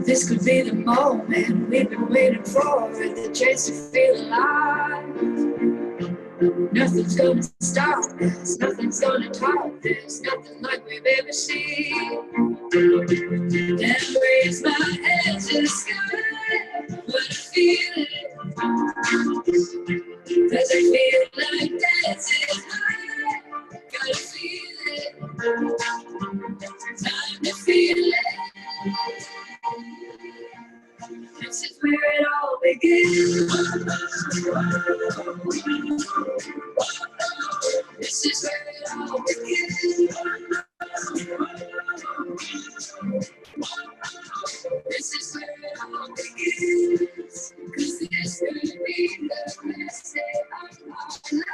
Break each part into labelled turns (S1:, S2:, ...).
S1: This could be the moment we've been waiting for, the chance to feel alive. Nothing's gonna stop us, nothing's gonna top this, nothing like we've ever seen. And raise my hands to the sky, what a feeling. Cause I feel like dancing high, gotta feel it. Time to feel it. This is where it all begins. This is where it all begins. This is where it all begins. Cause this could be the best day of our lives.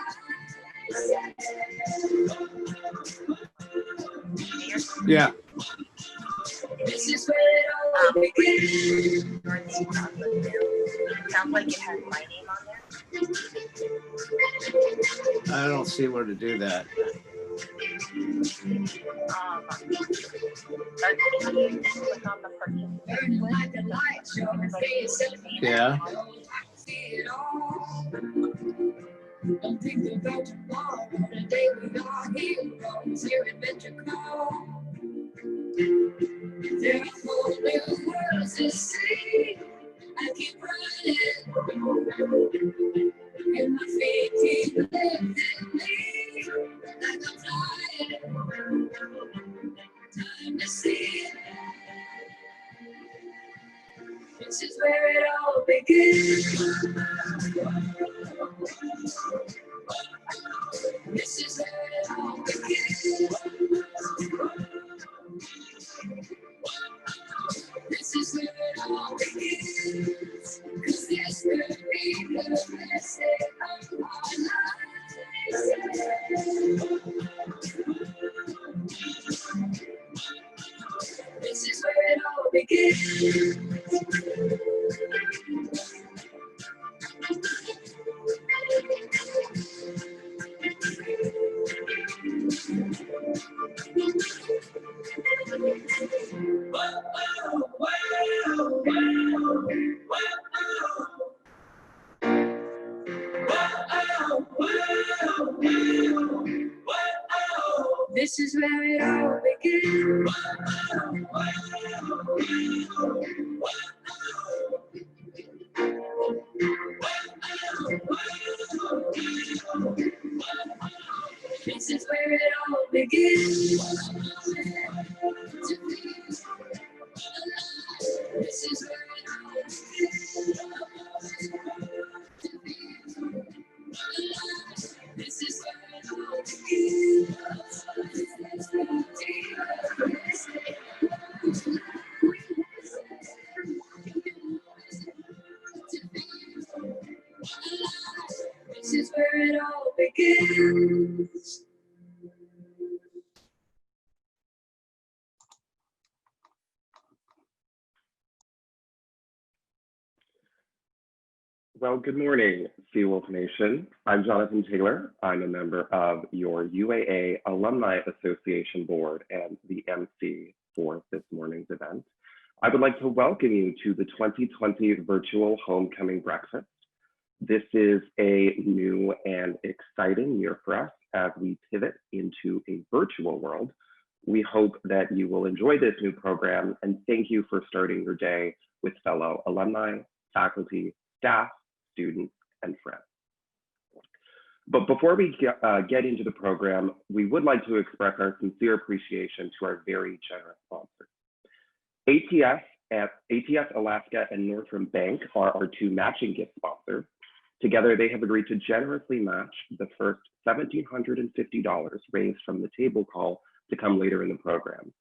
S2: Yeah.
S1: This is where it all begins.
S3: Sounds like it has my name on there.
S2: I don't see where to do that. Yeah.
S1: Don't think about tomorrow, the day we are heroes, here adventure call. There are whole new worlds to see. I keep running, and my feet keep lifting me like I'm flying. Time to see it. This is where it all begins. This is where it all begins. This is where it all begins. Cause this will be the best day of our lives. This is where it all begins. This is where it all begins. This is where it all begins. This is where it all begins. This is where it all begins. This is where it all begins.
S4: Well, good morning, Seawolf Nation. I'm Jonathan Taylor. I'm a member of your UAA Alumni Association Board and the MC for this morning's event. I would like to welcome you to the 2020 Virtual Homecoming Breakfast. This is a new and exciting year for us as we pivot into a virtual world. We hope that you will enjoy this new program, and thank you for starting your day with fellow alumni, faculty, staff, students, and friends. But before we get into the program, we would like to express our sincere appreciation to our very generous sponsors. ATS Alaska and Northrim Bank are our two matching gift sponsors. Together, they have agreed to generously match the first $1,750 raised from the table call to come later in the program.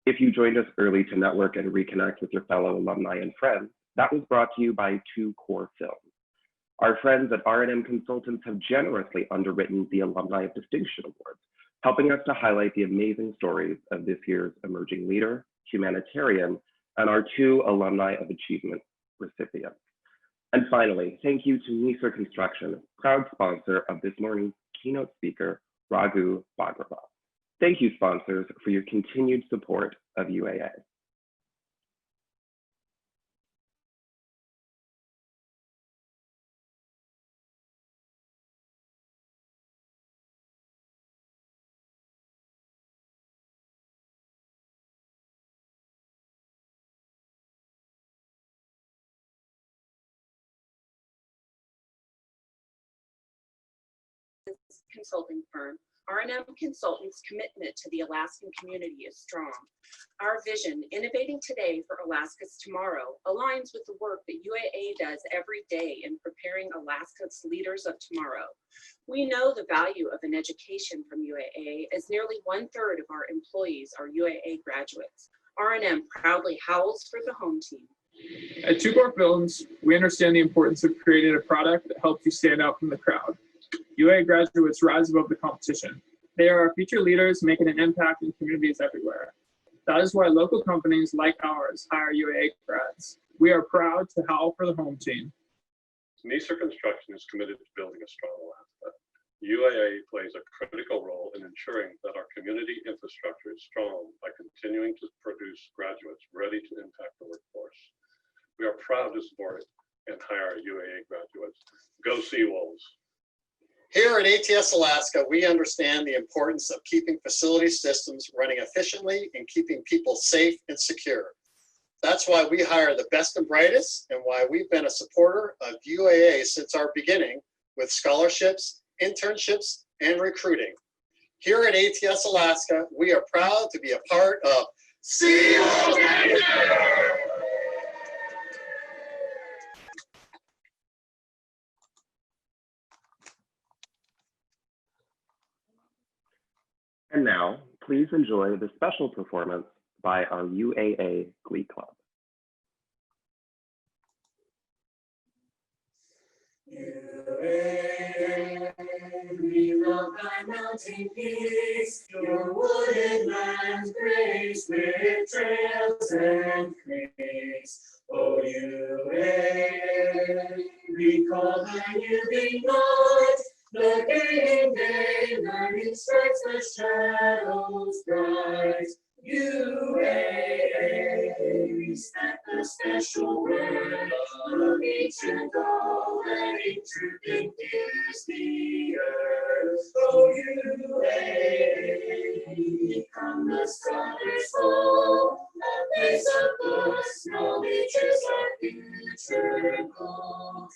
S4: If you joined us early to network and reconnect with your fellow alumni and friends, that was brought to you by two core films. Our friends at R&M Consultants have generously underwritten the Alumni of Distinction Awards, helping us to highlight the amazing stories of this year's emerging leader, humanitarian, and our two Alumni of Achievement recipients. And finally, thank you to Nisar Construction, proud sponsor of this morning's keynote speaker, Raghu Bhagrava. Thank you, sponsors, for your continued support of UAA.
S3: Consulting firm, R&M Consultants' commitment to the Alaskan community is strong. Our vision, innovating today for Alaska's tomorrow, aligns with the work that UAA does every day in preparing Alaska's leaders of tomorrow. We know the value of an education from UAA, as nearly 1/3 of our employees are UAA graduates. R&M proudly howls for the home team.
S5: At Two Core Films, we understand the importance of creating a product that helps you stand out from the crowd. UAA graduates rise above the competition. They are our future leaders, making an impact in communities everywhere. That is why local companies like ours hire UAA grads. We are proud to howl for the home team.
S6: Nisar Construction is committed to building a strong Alaska. UAA plays a critical role in ensuring that our community infrastructure is strong by continuing to produce graduates ready to impact the workforce. We are proud to support and hire UAA graduates. Go Seawolves!
S7: Here at ATS Alaska, we understand the importance of keeping facility systems running efficiently and keeping people safe and secure. That's why we hire the best and brightest, and why we've been a supporter of UAA since our beginning with scholarships, internships, and recruiting. Here at ATS Alaska, we are proud to be a part of Seawolves Nation!
S4: And now, please enjoy the special performance by our UAA Glee Club.
S1: UAA, we love thy mountain peaks, your wooded lands grace with trails and creeks. Oh, UAA, we call thy evening night, the gaining day, learning strikes the shadows bright. UAA, we set the special way of ancient gold and truth infuse the earth. Oh, UAA, become the stars fall, a place of good snow beaches our future goal.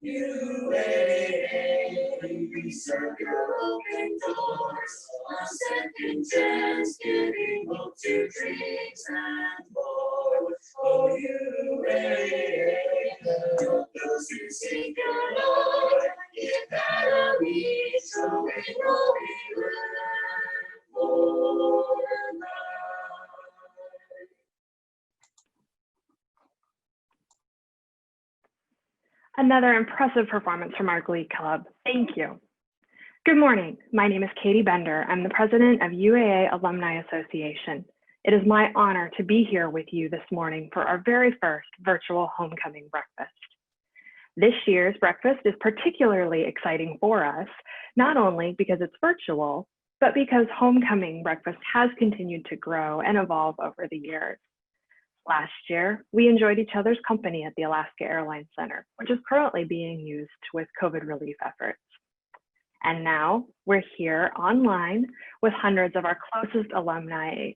S1: UAA, we serve your open doors, on second chance, giving hope to dreams and more. Oh, UAA, help those who seek your Lord, give that a reach, so we know we learn more life.
S8: Another impressive performance from our Glee Club. Thank you. Good morning. My name is Katie Bender. I'm the president of UAA Alumni Association. It is my honor to be here with you this morning for our very first virtual homecoming breakfast. This year's breakfast is particularly exciting for us, not only because it's virtual, but because homecoming breakfast has continued to grow and evolve over the years. Last year, we enjoyed each other's company at the Alaska Airlines Center, which is currently being used with COVID relief efforts. And now we're here online with hundreds of our closest alumni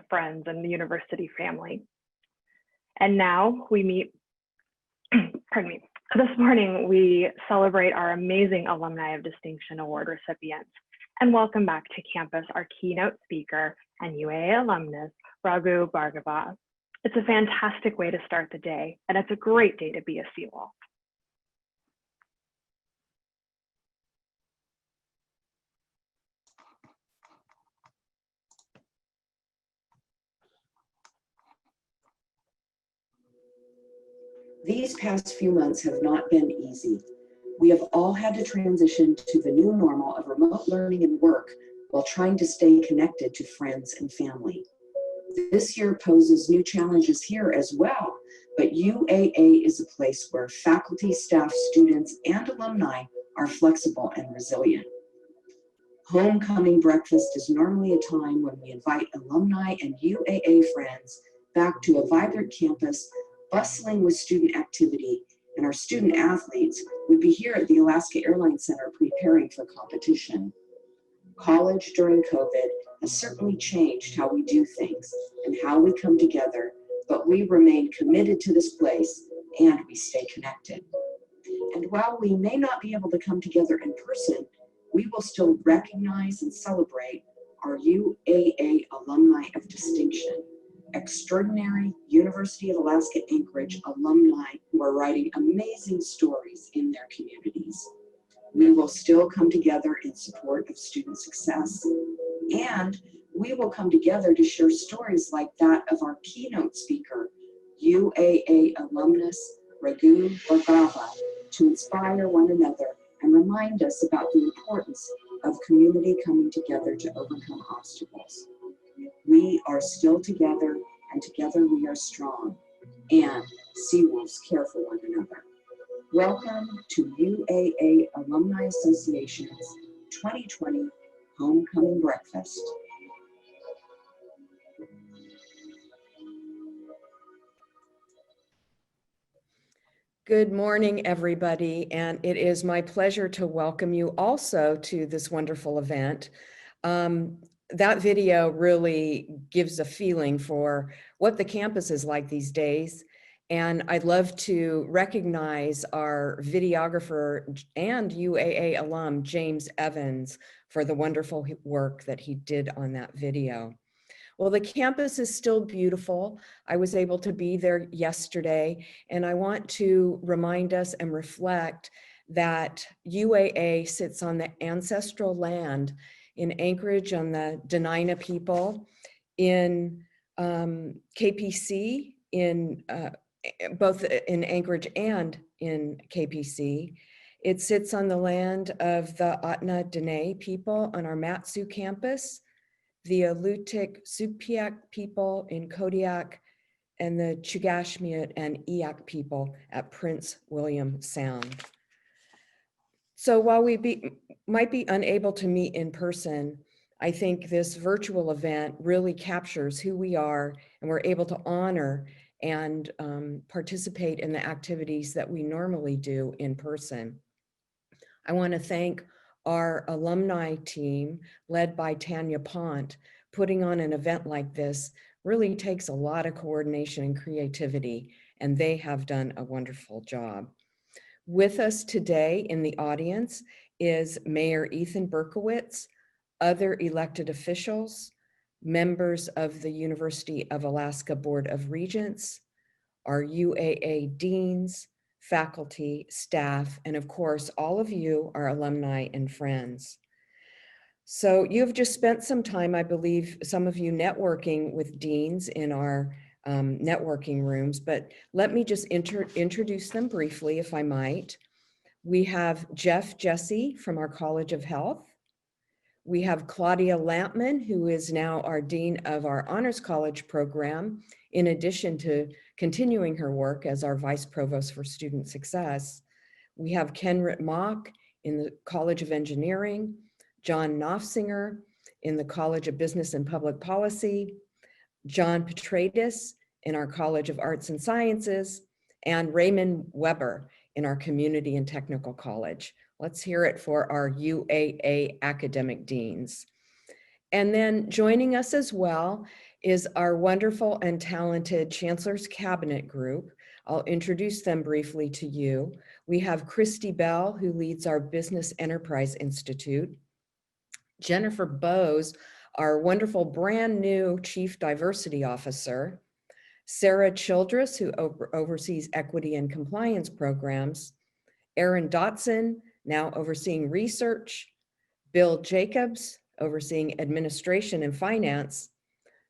S8: friends and the university family. And now we meet, pardon me, this morning we celebrate our amazing Alumni of Distinction Award recipients and welcome back to campus our keynote speaker and UAA alumnus, Raghu Bhagrava. It's a fantastic way to start the day, and it's a great day to be a Seawolf.
S9: These past few months have not been easy. We have all had to transition to the new normal of remote learning and work while trying to stay connected to friends and family. This year poses new challenges here as well, but UAA is a place where faculty, staff, students, and alumni are flexible and resilient. Homecoming breakfast is normally a time when we invite alumni and UAA friends back to a vibrant campus bustling with student activity, and our student athletes would be here at the Alaska Airlines Center preparing for competition. College during COVID has certainly changed how we do things and how we come together, but we remain committed to this place and we stay connected. And while we may not be able to come together in person, we will still recognize and celebrate our UAA alumni of distinction, extraordinary University of Alaska Anchorage alumni who are writing amazing stories in their communities. We will still come together in support of student success, and we will come together to share stories like that of our keynote speaker, UAA alumnus Raghu Bhargava, to inspire one another and remind us about the importance of community coming together to overcome obstacles. We are still together, and together we are strong, and Seawolves care for one another. Welcome to UAA Alumni Association's 2020 Homecoming Breakfast.
S10: Good morning, everybody, and it is my pleasure to welcome you also to this wonderful event. That video really gives a feeling for what the campus is like these days, and I'd love to recognize our videographer and UAA alum, James Evans, for the wonderful work that he did on that video. Well, the campus is still beautiful. I was able to be there yesterday, and I want to remind us and reflect that UAA sits on the ancestral land in Anchorage on the Dena'ina people, in KPC, in both in Anchorage and in KPC. It sits on the land of the Ahtna Dene people on our Matsu campus, the Alutiiq Supiaq people in Kodiak, and the Chugashmiut and Eyak people at Prince William Sound. So while we might be unable to meet in person, I think this virtual event really captures who we are, and we're able to honor and participate in the activities that we normally do in person. I want to thank our alumni team led by Tanya Pont. Putting on an event like this really takes a lot of coordination and creativity, and they have done a wonderful job. With us today in the audience is Mayor Ethan Berkowitz, other elected officials, members of the University of Alaska Board of Regents, our UAA deans, faculty, staff, and of course, all of you, our alumni and friends. So you've just spent some time, I believe, some of you networking with deans in our networking rooms, but let me just introduce them briefly, if I might. We have Jeff Jesse from our College of Health. We have Claudia Lampman, who is now our Dean of our Honors College program, in addition to continuing her work as our Vice Provost for Student Success. We have Kenrit Mock in the College of Engineering, John Knopfsinger in the College of Business and Public Policy, John Petratus in our College of Arts and Sciences, and Raymond Weber in our Community and Technical College. Let's hear it for our UAA academic deans. And then joining us as well is our wonderful and talented Chancellor's Cabinet group. I'll introduce them briefly to you. We have Christy Bell, who leads our Business Enterprise Institute, Jennifer Bowes, our wonderful brand new Chief Diversity Officer, Sarah Childress, who oversees Equity and Compliance programs, Aaron Dotson, now overseeing research, Bill Jacobs, overseeing administration and finance,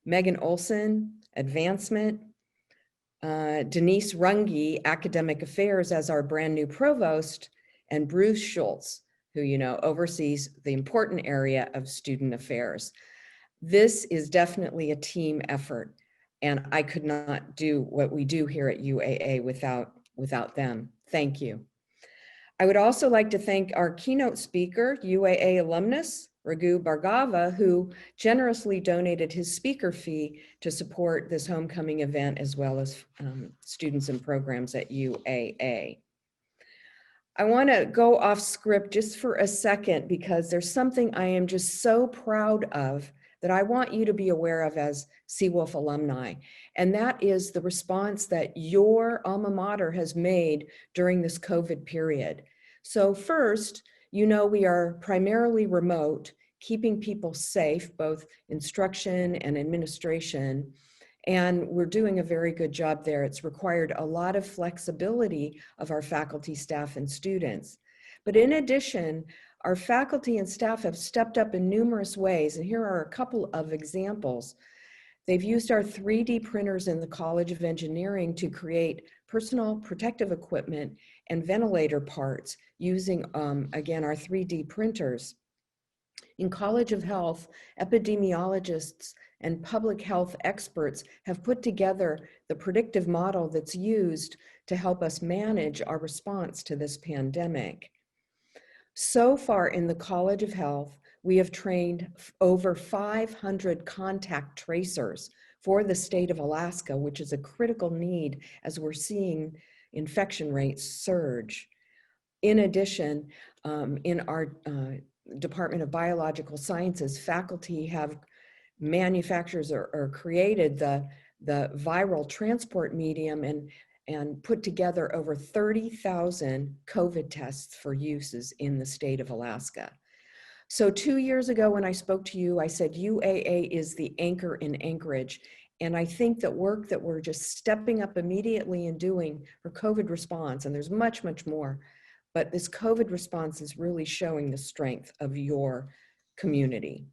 S10: Megan Olson, advancement, Denise Runge, academic affairs as our brand new provost, and Bruce Schultz, who oversees the important area of student affairs. This is definitely a team effort, and I could not do what we do here at UAA without them. Thank you. I would also like to thank our keynote speaker, UAA alumnus, Raghu Bhargava, who generously donated his speaker fee to support this homecoming event, as well as students and programs at UAA. I want to go off script just for a second because there's something I am just so proud of that I want you to be aware of as Seawolf alumni, and that is the response that your alma mater has made during this COVID period. So first, you know, we are primarily remote, keeping people safe, both instruction and administration, and we're doing a very good job there. It's required a lot of flexibility of our faculty, staff, and students. But in addition, our faculty and staff have stepped up in numerous ways, and here are a couple of examples. They've used our 3D printers in the College of Engineering to create personal protective equipment and ventilator parts using, again, our 3D printers. In College of Health, epidemiologists and public health experts have put together the predictive model that's used to help us manage our response to this pandemic. So far in the College of Health, we have trained over 500 contact tracers for the state of Alaska, which is a critical need as we're seeing infection rates surge. In addition, in our Department of Biological Sciences, faculty have manufactured or created the viral transport medium and put together over 30,000 COVID tests for uses in the state of Alaska. So 2 years ago when I spoke to you, I said UAA is the anchor in Anchorage. And I think that work that we're just stepping up immediately and doing for COVID response, and there's much, much more, but this COVID response is really showing the strength of your community.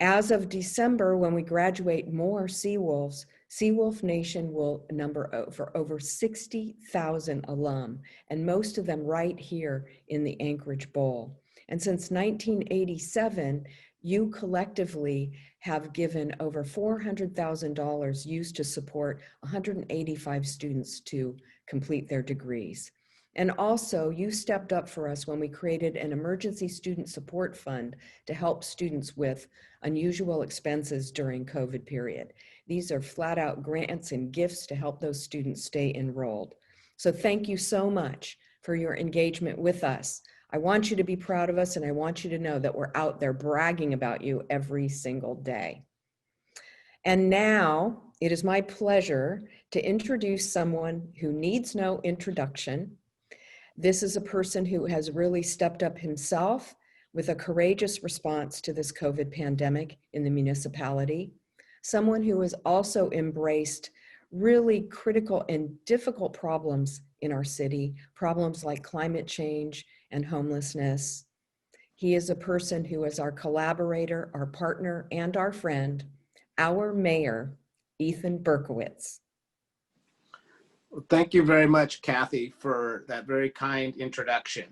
S10: As of December, when we graduate more Seawolves, Seawolf Nation will number over 60,000 alum, and most of them right here in the Anchorage Bowl. And since 1987, you collectively have given over $400,000 used to support 185 students to complete their degrees. And also, you stepped up for us when we created an emergency student support fund to help students with unusual expenses during COVID period. These are flat out grants and gifts to help those students stay enrolled. So thank you so much for your engagement with us. I want you to be proud of us, and I want you to know that we're out there bragging about you every single day. And now it is my pleasure to introduce someone who needs no introduction. This is a person who has really stepped up himself with a courageous response to this COVID pandemic in the municipality. Someone who has also embraced really critical and difficult problems in our city, problems like climate change and homelessness. He is a person who is our collaborator, our partner, and our friend, our mayor, Ethan Berkowitz.
S2: Well, thank you very much, Kathy, for that very kind introduction.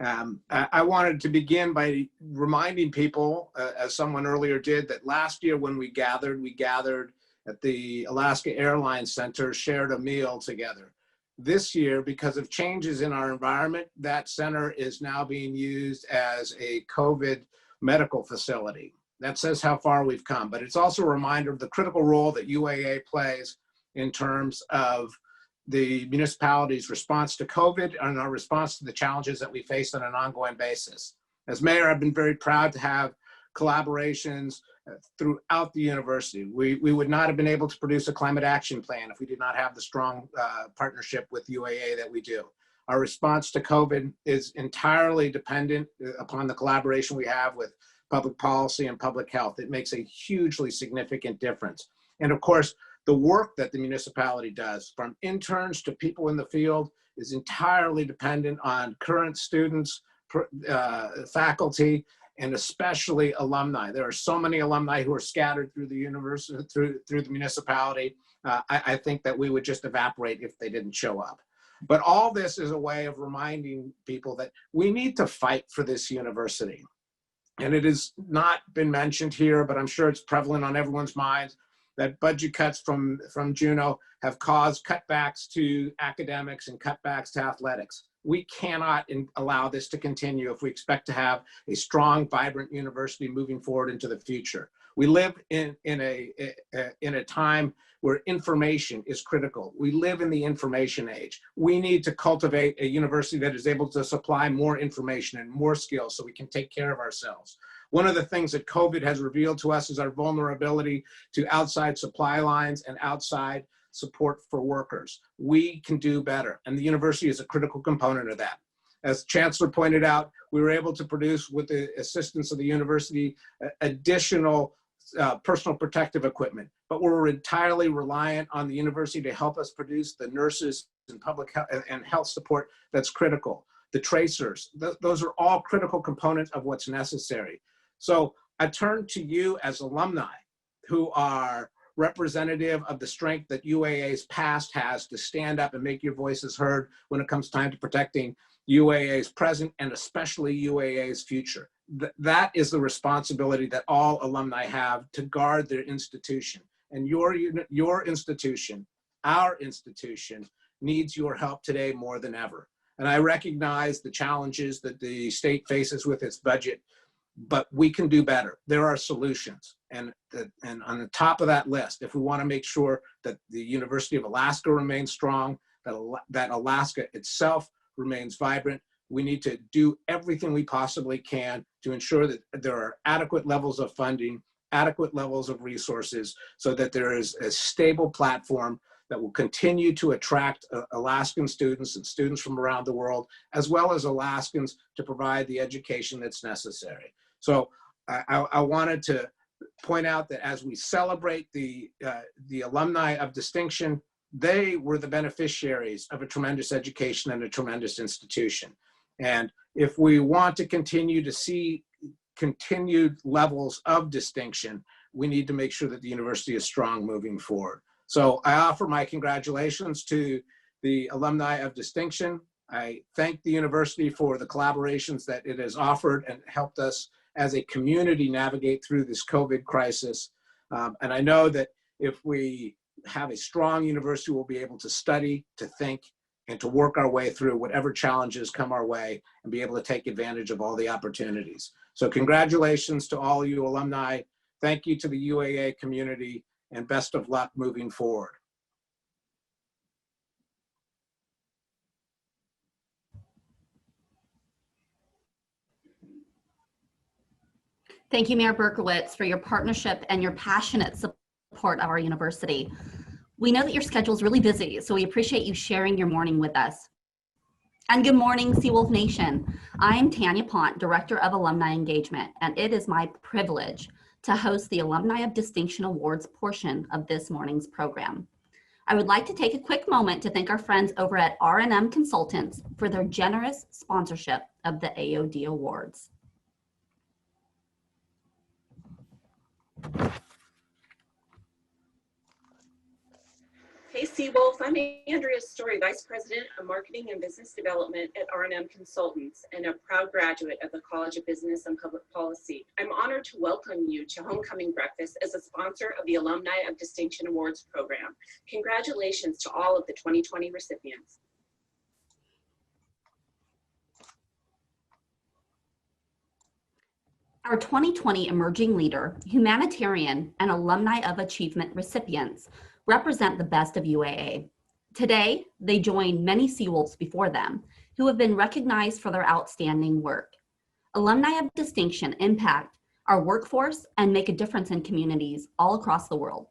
S2: I wanted to begin by reminding people, as someone earlier did, that last year when we gathered at the Alaska Airlines Center, shared a meal together. This year, because of changes in our environment, that center is now being used as a COVID medical facility. That says how far we've come, but it's also a reminder of the critical role that UAA plays in terms of the municipality's response to COVID and our response to the challenges that we face on an ongoing basis. As mayor, I've been very proud to have collaborations throughout the university. We would not have been able to produce a climate action plan if we did not have the strong partnership with UAA that we do. Our response to COVID is entirely dependent upon the collaboration we have with public policy and public health. It makes a hugely significant difference. And of course, the work that the municipality does, from interns to people in the field, is entirely dependent on current students, faculty, and especially alumni. There are so many alumni who are scattered through the university, through the municipality. I think that we would just evaporate if they didn't show up. But all this is a way of reminding people that we need to fight for this university. And it has not been mentioned here, but I'm sure it's prevalent on everyone's minds, that budget cuts from Juneau have caused cutbacks to academics and cutbacks to athletics. We cannot allow this to continue if we expect to have a strong, vibrant university moving forward into the future. We live in a time where information is critical. We live in the information age. We need to cultivate a university that is able to supply more information and more skills so we can take care of ourselves. One of the things that COVID has revealed to us is our vulnerability to outside supply lines and outside support for workers. We can do better, and the university is a critical component of that. As Chancellor pointed out, we were able to produce, with the assistance of the university, additional personal protective equipment, but we're entirely reliant on the university to help us produce the nurses and public health and health support that's critical. The tracers, those are all critical components of what's necessary. So I turn to you as alumni who are representative of the strength that UAA's past has to stand up and make your voices heard when it comes time to protecting UAA's present and especially UAA's future. That is the responsibility that all alumni have to guard their institution. And your institution, our institution, needs your help today more than ever. And I recognize the challenges that the state faces with its budget, but we can do better. There are solutions. And on the top of that list, if we want to make sure that the University of Alaska remains strong, that Alaska itself remains vibrant, we need to do everything we possibly can to ensure that there are adequate levels of funding, adequate levels of resources, so that there is a stable platform that will continue to attract Alaskan students and students from around the world, as well as Alaskans, to provide the education that's necessary. So I wanted to point out that as we celebrate the alumni of distinction, they were the beneficiaries of a tremendous education and a tremendous institution. And if we want to continue to see continued levels of distinction, we need to make sure that the university is strong moving forward. So I offer my congratulations to the alumni of distinction. I thank the university for the collaborations that it has offered and helped us as a community navigate through this COVID crisis. And I know that if we have a strong university, we'll be able to study, to think, and to work our way through whatever challenges come our way and be able to take advantage of all the opportunities. So congratulations to all you alumni. Thank you to the UAA community, and best of luck moving forward.
S11: Thank you, Mayor Berkowitz, for your partnership and your passionate support of our university. We know that your schedule is really busy, so we appreciate you sharing your morning with us. And good morning, Seawolf Nation. I'm Tanya Pont, Director of Alumni Engagement, and it is my privilege to host the Alumni of Distinction Awards portion of this morning's program. I would like to take a quick moment to thank our friends over at R&M Consultants for their generous sponsorship of the AOD Awards.
S3: Hey Seawolf, I'm Andrea Story, Vice President of Marketing and Business Development at R&M Consultants and a proud graduate of the College of Business and Public Policy. I'm honored to welcome you to Homecoming Breakfast as a sponsor of the Alumni of Distinction Awards program. Congratulations to all of the 2020 recipients.
S11: Our 2020 Emerging Leader, Humanitarian, and Alumni of Achievement recipients represent the best of UAA. Today, they join many Seawolves before them who have been recognized for their outstanding work. Alumni of distinction impact our workforce and make a difference in communities all across the world.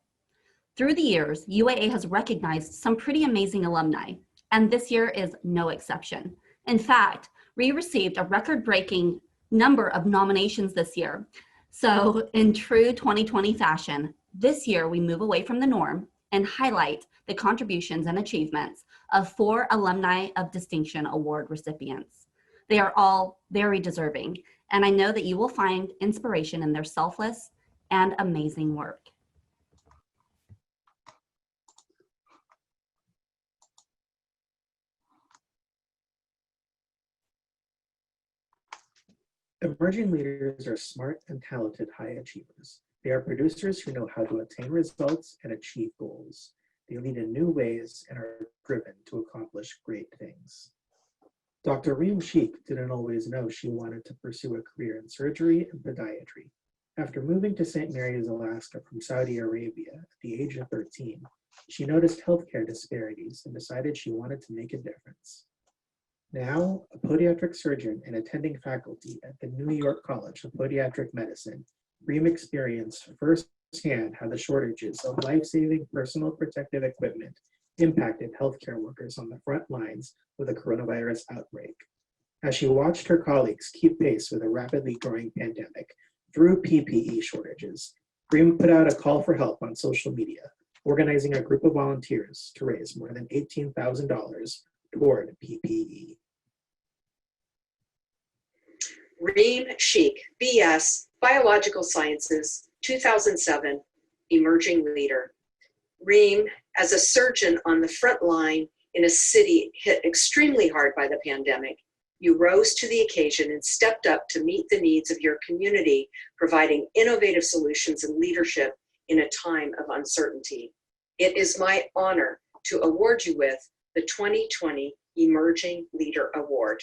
S11: Through the years, UAA has recognized some pretty amazing alumni, and this year is no exception. In fact, we received a record-breaking number of nominations this year. So in true 2020 fashion, this year we move away from the norm and highlight the contributions and achievements of 4 Alumni of Distinction Award recipients. They are all very deserving, and I know that you will find inspiration in their selfless and amazing work.
S12: Emerging leaders are smart and talented high achievers. They are producers who know how to attain results and achieve goals. They lead in new ways and are driven to accomplish great things. Dr. Reem Sheikh didn't always know she wanted to pursue a career in surgery and podiatry. After moving to St. Mary's, Alaska from Saudi Arabia at the age of 13, she noticed healthcare disparities and decided she wanted to make a difference. Now, a podiatric surgeon and attending faculty at the New York College of Podiatric Medicine, Reem experienced firsthand how the shortages of life-saving personal protective equipment impacted healthcare workers on the front lines of the coronavirus outbreak. As she watched her colleagues keep pace with a rapidly growing pandemic through PPE shortages, Reem put out a call for help on social media, organizing a group of volunteers to raise more than $18,000 toward PPE.
S13: Reem Sheikh, BS, Biological Sciences, 2007, Emerging Leader. Reem, as a surgeon on the front line in a city hit extremely hard by the pandemic, you rose to the occasion and stepped up to meet the needs of your community, providing innovative solutions and leadership in a time of uncertainty. It is my honor to award you with the 2020 Emerging Leader Award.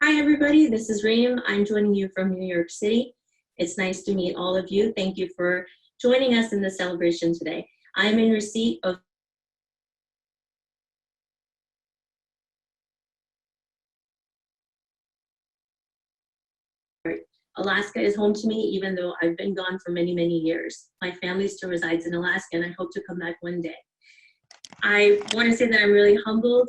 S14: Hi, everybody. This is Reem. I'm joining you from New York City. It's nice to meet all of you. Thank you for joining us in the celebration today. I'm in receipt of Alaska is home to me, even though I've been gone for many, many years. My family still resides in Alaska, and I hope to come back one day. I want to say that I'm really humbled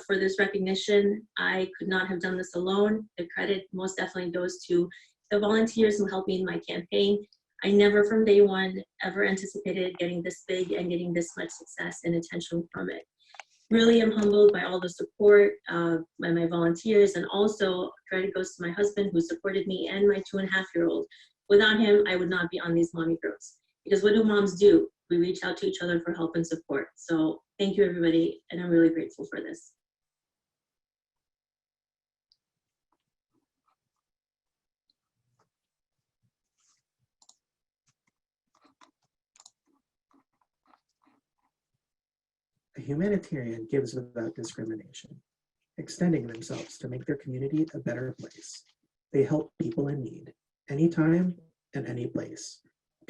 S14: for this recognition. I could not have done this alone. The credit most definitely goes to the volunteers who helped me in my campaign. I never from day one ever anticipated getting this big and getting this much success and attention from it. Really am humbled by all the support by my volunteers, and also credit goes to my husband who supported me and my 2.5-year-old. Without him, I would not be on these Mommy Girls. Because what do moms do? We reach out to each other for help and support. So thank you, everybody, and I'm really grateful for this.
S12: A humanitarian gives without discrimination, extending themselves to make their community a better place. They help people in need, anytime and any place,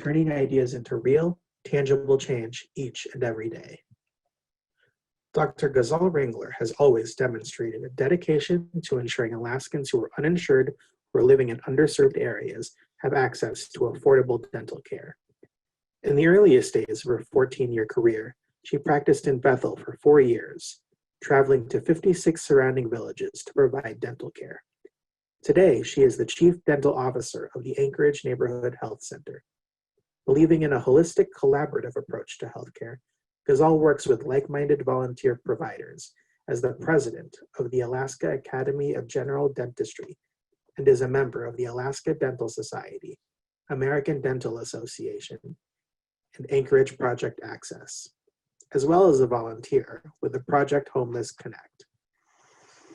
S12: turning ideas into real, tangible change each and every day. Dr. Ghazal Ringler has always demonstrated a dedication to ensuring Alaskans who are uninsured or living in underserved areas have access to affordable dental care. In the earliest days of her 14-year career, she practiced in Bethel for 4 years, traveling to 56 surrounding villages to provide dental care. Today, she is the Chief Dental Officer of the Anchorage Neighborhood Health Center. Believing in a holistic, collaborative approach to healthcare, Ghazal works with like-minded volunteer providers as the president of the Alaska Academy of General Dentistry and is a member of the Alaska Dental Society, American Dental Association, and Anchorage Project Access, as well as a volunteer with the Project Homeless Connect.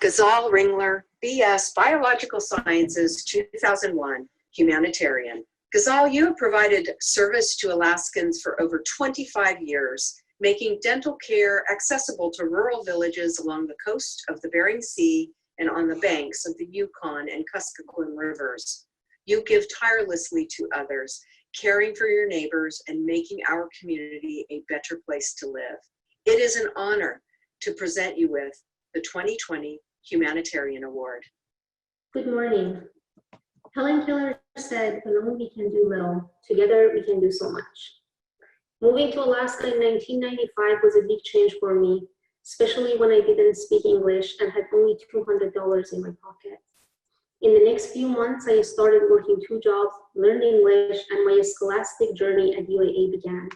S13: Ghazal Ringler, BS, Biological Sciences, 2001, Humanitarian. Ghazal, you have provided service to Alaskans for over 25 years, making dental care accessible to rural villages along the coast of the Bering Sea and on the banks of the Yukon and Kuskokwim rivers. You give tirelessly to others, caring for your neighbors and making our community a better place to live. It is an honor to present you with the 2020 Humanitarian Award.
S15: Good morning. Helen Keller said, alone we can do little, together we can do so much. Moving to Alaska in 1995 was a big change for me, especially when I didn't speak English and had only $200 in my pocket. In the next few months, I started working 2 jobs, learned English, and my scholastic journey at UAA began.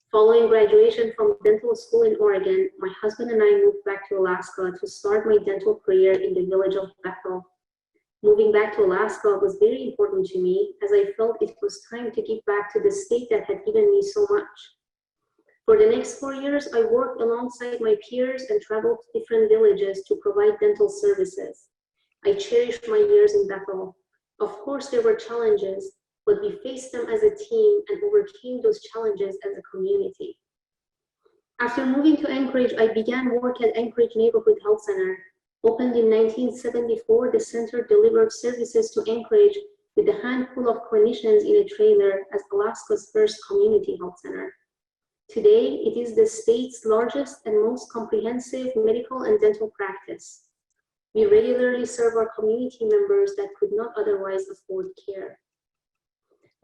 S15: Following graduation from dental school in Oregon, my husband and I moved back to Alaska to start my dental career in the village of Bethel. Moving back to Alaska was very important to me as I felt it was time to give back to the state that had given me so much. For the next 4 years, I worked alongside my peers and traveled to different villages to provide dental services. I cherish my years in Bethel. Of course, there were challenges, but we faced them as a team and overcame those challenges as a community. After moving to Anchorage, I began work at Anchorage Neighborhood Health Center. Opened in 1974, the center delivered services to Anchorage with a handful of clinicians in a trailer as Alaska's first community health center. Today, it is the state's largest and most comprehensive medical and dental practice. We regularly serve our community members that could not otherwise afford care.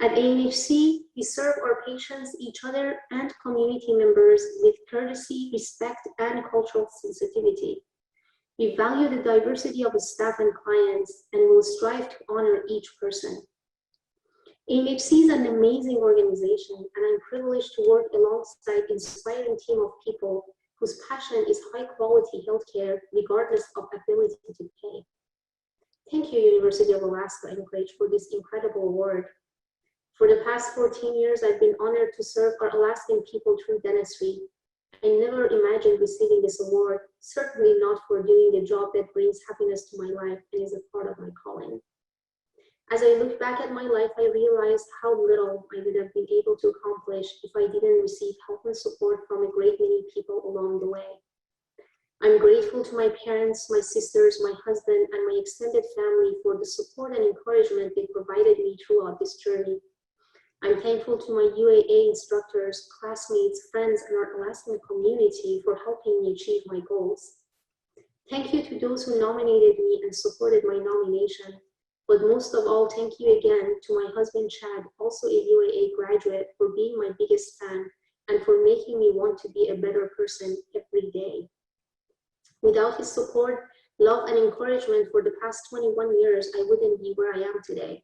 S15: At AMHC, we serve our patients, each other, and community members with courtesy, respect, and cultural sensitivity. We value the diversity of the staff and clients and will strive to honor each person. AMHC is an amazing organization, and I'm privileged to work alongside an inspiring team of people whose passion is high-quality healthcare regardless of ability to pay. Thank you, University of Alaska Anchorage, for this incredible award. For the past 14 years, I've been honored to serve our Alaskan people through dentistry. I never imagined receiving this award, certainly not for doing the job that brings happiness to my life and is a part of my calling. As I look back at my life, I realized how little I would have been able to accomplish if I didn't receive help and support from a great many people along the way. I'm grateful to my parents, my sisters, my husband, and my extended family for the support and encouragement they provided me throughout this journey. I'm thankful to my UAA instructors, classmates, friends, and our Alaskan community for helping me achieve my goals. Thank you to those who nominated me and supported my nomination. But most of all, thank you again to my husband, Chad, also a UAA graduate, for being my biggest fan and for making me want to be a better person every day. Without his support, love, and encouragement for the past 21 years, I wouldn't be where I am today.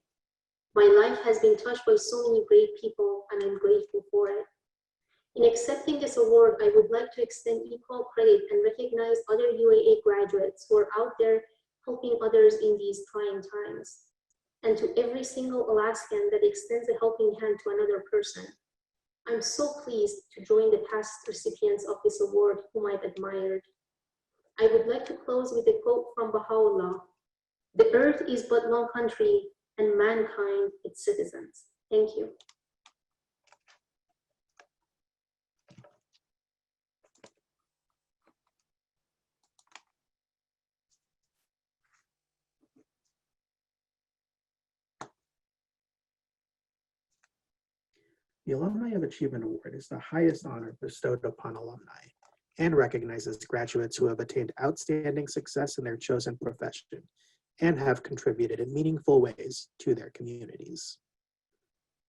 S15: My life has been touched by so many great people, and I'm grateful for it. In accepting this award, I would like to extend equal credit and recognize other UAA graduates who are out there helping others in these trying times, and to every single Alaskan that extends a helping hand to another person. I'm so pleased to join the past recipients of this award whom I've admired. I would like to close with a quote from Baha'u'llah: "The earth is but one country, and mankind its citizens." Thank you.
S12: The Alumni of Achievement Award is the highest honor bestowed upon alumni and recognizes graduates who have attained outstanding success in their chosen profession and have contributed in meaningful ways to their communities.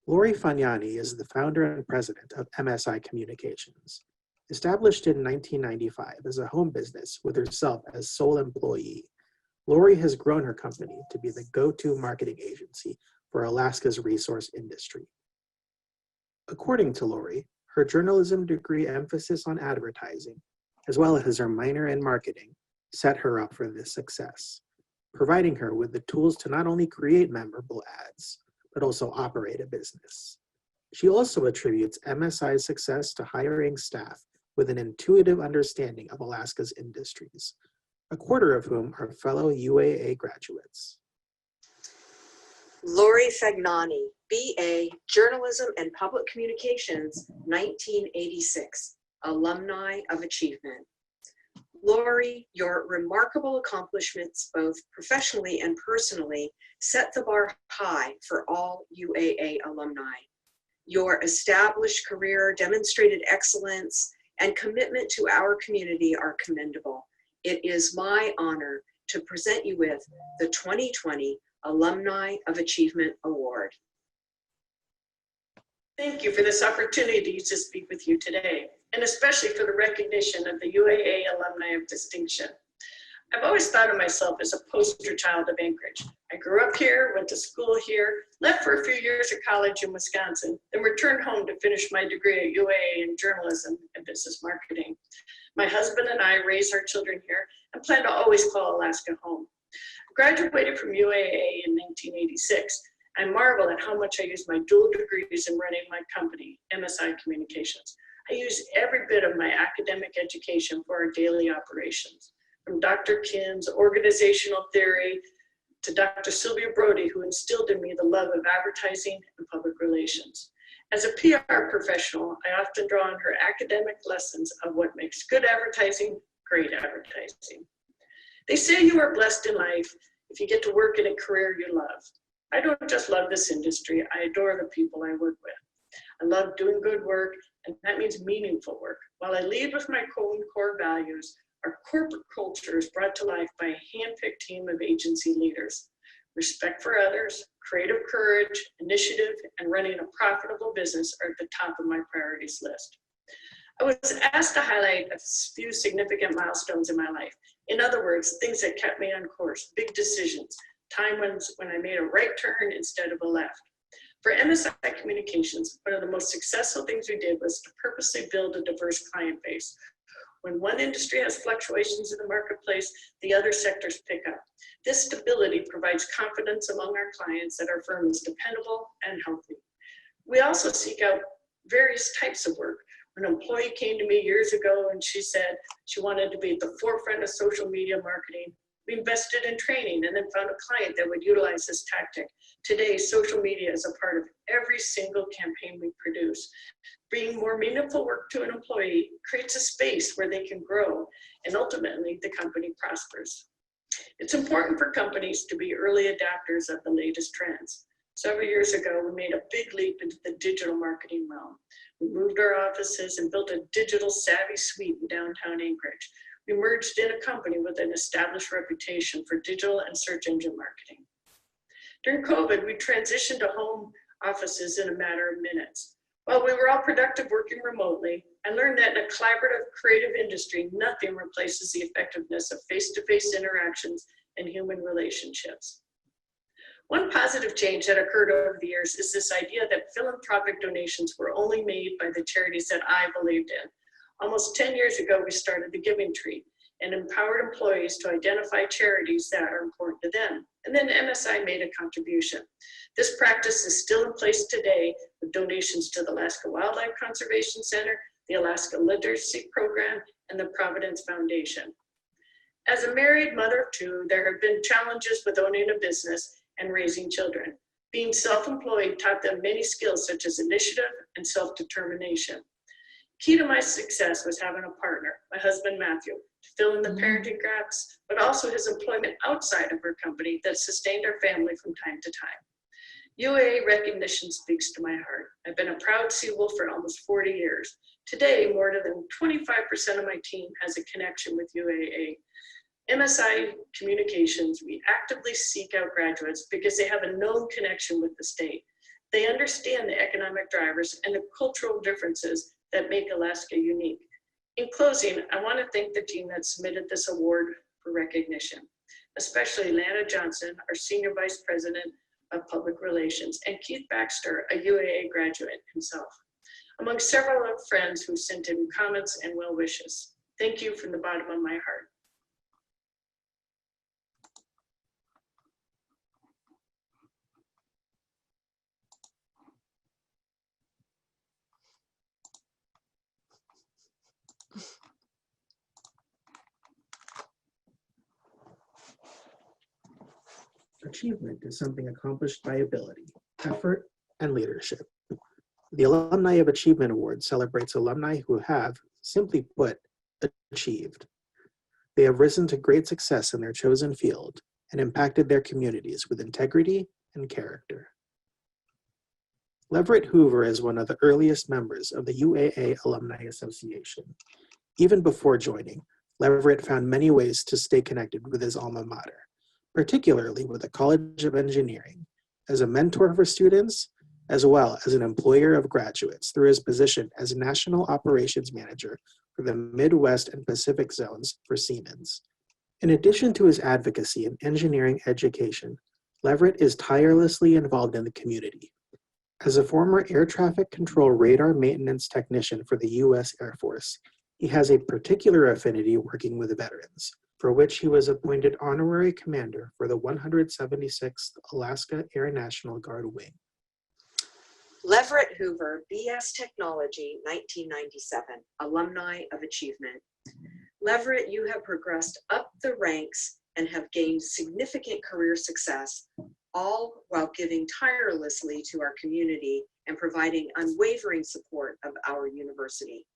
S12: Lori Fagnani is the founder and president of MSI Communications. Established in 1995 as a home business with herself as sole employee, Lori has grown her company to be the go-to marketing agency for Alaska's resource industry. According to Lori, her journalism degree emphasis on advertising, as well as her minor in marketing, set her up for this success, providing her with the tools to not only create memorable ads, but also operate a business. She also attributes MSI's success to hiring staff with an intuitive understanding of Alaska's industries, a quarter of whom are fellow UAA graduates.
S13: Lori Fagnani, BA, Journalism and Public Communications, 1986, Alumni of Achievement. Lori, your remarkable accomplishments, both professionally and personally, set the bar high for all UAA alumni. Your established career, demonstrated excellence, and commitment to our community are commendable. It is my honor to present you with the 2020 Alumni of Achievement Award.
S16: Thank you for this opportunity to speak with you today, and especially for the recognition of the UAA Alumni of Distinction. I've always thought of myself as a poster child of Anchorage. I grew up here, went to school here, left for a few years of college in Wisconsin, then returned home to finish my degree at UAA in journalism and business marketing. My husband and I raised our children here and plan to always call Alaska home. I graduated from UAA in 1986. I marvel at how much I use my dual degrees in running my company, MSI Communications. I use every bit of my academic education for our daily operations. From Dr. Kim's organizational theory to Dr. Sylvia Brody, who instilled in me the love of advertising and public relations. As a PR professional, I often draw on her academic lessons of what makes good advertising great advertising. They say you are blessed in life if you get to work in a career you love. I don't just love this industry, I adore the people I work with. I love doing good work, and that means meaningful work. While I lead with my own core values, our corporate culture is brought to life by a hand-picked team of agency leaders. Respect for others, creative courage, initiative, and running a profitable business are at the top of my priorities list. I was asked to highlight a few significant milestones in my life. In other words, things that kept me on course, big decisions, times when I made a right turn instead of a left. For MSI Communications, one of the most successful things we did was to purposely build a diverse client base. When one industry has fluctuations in the marketplace, the other sectors pick up. This stability provides confidence among our clients that our firm is dependable and healthy. We also seek out various types of work. An employee came to me years ago and she said she wanted to be at the forefront of social media marketing. We invested in training and then found a client that would utilize this tactic. Today, social media is a part of every single campaign we produce. Bringing more meaningful work to an employee creates a space where they can grow, and ultimately the company prospers. It's important for companies to be early adopters of the latest trends. Several years ago, we made a big leap into the digital marketing realm. We moved our offices and built a digital savvy suite in downtown Anchorage. We merged in a company with an established reputation for digital and search engine marketing. During COVID, we transitioned to home offices in a matter of minutes. While we were all productive working remotely, I learned that in a collaborative, creative industry, nothing replaces the effectiveness of face-to-face interactions and human relationships. One positive change that occurred over the years is this idea that philanthropic donations were only made by the charities that I believed in. Almost 10 years ago, we started the Giving Tree and empowered employees to identify charities that are important to them. And then MSI made a contribution. This practice is still in place today with donations to the Alaska Wildlife Conservation Center, the Alaska Literacy Program, and the Providence Foundation. As a married mother of two, there have been challenges with owning a business and raising children. Being self-employed taught them many skills such as initiative and self-determination. Key to my success was having a partner, my husband Matthew, to fill in the parenting gaps, but also his employment outside of our company that sustained our family from time to time. UAA recognition speaks to my heart. I've been a proud Seawolf for almost 40 years. Today, more than 25% of my team has a connection with UAA. MSI Communications, we actively seek out graduates because they have a known connection with the state. They understand the economic drivers and the cultural differences that make Alaska unique. In closing, I want to thank the team that submitted this award for recognition, especially Lana Johnson, our Senior Vice President of Public Relations, and Keith Baxter, a UAA graduate himself, among several friends who sent in comments and well wishes. Thank you from the bottom of my heart.
S12: Achievement is something accomplished by ability, effort, and leadership. The Alumni of Achievement Award celebrates alumni who have, simply put, achieved. They have risen to great success in their chosen field and impacted their communities with integrity and character. Leverett Hoover is one of the earliest members of the UAA Alumni Association. Even before joining, Leverett found many ways to stay connected with his alma mater, particularly with the College of Engineering, as a mentor for students, as well as an employer of graduates through his position as National Operations Manager for the Midwest and Pacific zones for Siemens. In addition to his advocacy in engineering education, Leverett is tirelessly involved in the community. As a former air traffic control radar maintenance technician for the U.S. Air Force, he has a particular affinity working with veterans, for which he was appointed honorary commander for the 176th Alaska Air National Guard Wing.
S9: Leverett Hoover, BS Technology, 1997, Alumni of Achievement. Leverett, you have progressed up the ranks
S13: and have gained significant career success, all while giving tirelessly to our community and providing unwavering support of our university.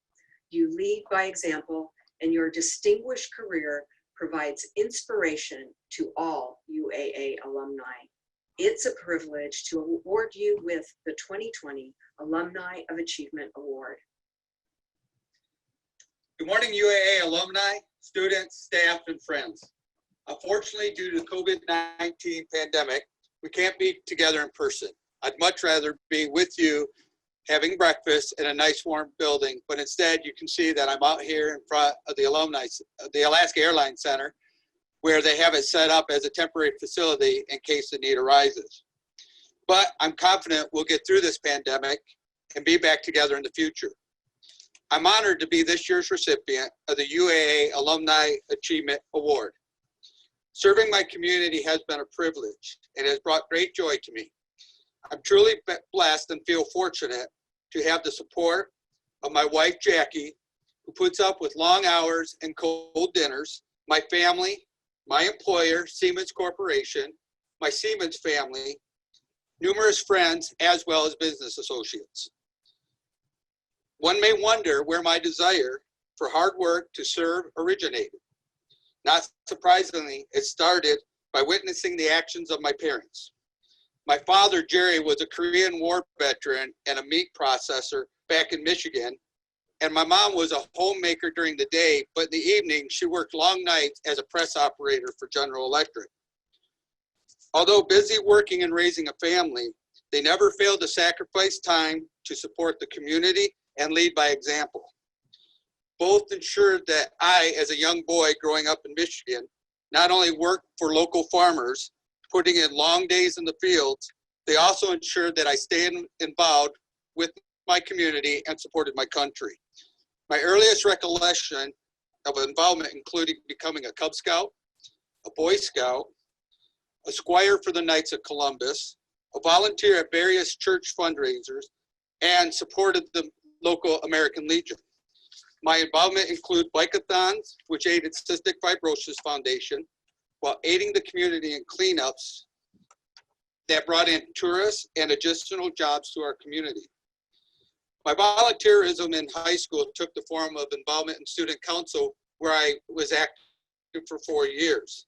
S13: You lead by example, and your distinguished career provides inspiration to all UAA alumni. It's a privilege to award you with the 2020 Alumni of Achievement Award.
S17: Good morning, UAA alumni, students, staff, and friends. Unfortunately, due to the COVID-19 pandemic, we can't be together in person. I'd much rather be with you having breakfast in a nice warm building, but instead you can see that I'm out here in front of the alumni, the Alaska Airlines Center, where they have it set up as a temporary facility in case the need arises. But I'm confident we'll get through this pandemic and be back together in the future. I'm honored to be this year's recipient of the UAA Alumni Achievement Award. Serving my community has been a privilege and has brought great joy to me. I'm truly blessed and feel fortunate to have the support of my wife, Jackie, who puts up with long hours and cold dinners, my family, my employer, Siemens Corporation, my Siemens family, numerous friends, as well as business associates. One may wonder where my desire for hard work to serve originated. Not surprisingly, it started by witnessing the actions of my parents. My father, Jerry, was a Korean War veteran and a meat processor back in Michigan. And my mom was a homemaker during the day, but in the evening, she worked long nights as a press operator for General Electric. Although busy working and raising a family, they never failed to sacrifice time to support the community and lead by example. Both ensured that I, as a young boy growing up in Michigan, not only worked for local farmers, putting in long days in the fields, they also ensured that I stayed involved with my community and supported my country. My earliest recollection of involvement included becoming a Cub Scout, a Boy Scout, a squire for the Knights of Columbus, a volunteer at various church fundraisers, and supported the local American Legion. My involvement included bike-a-thons, which aided Cystic Fibrosis Foundation, while aiding the community in cleanups that brought in tourists and additional jobs to our community. My volunteerism in high school took the form of involvement in student council, where I was active for 4 years.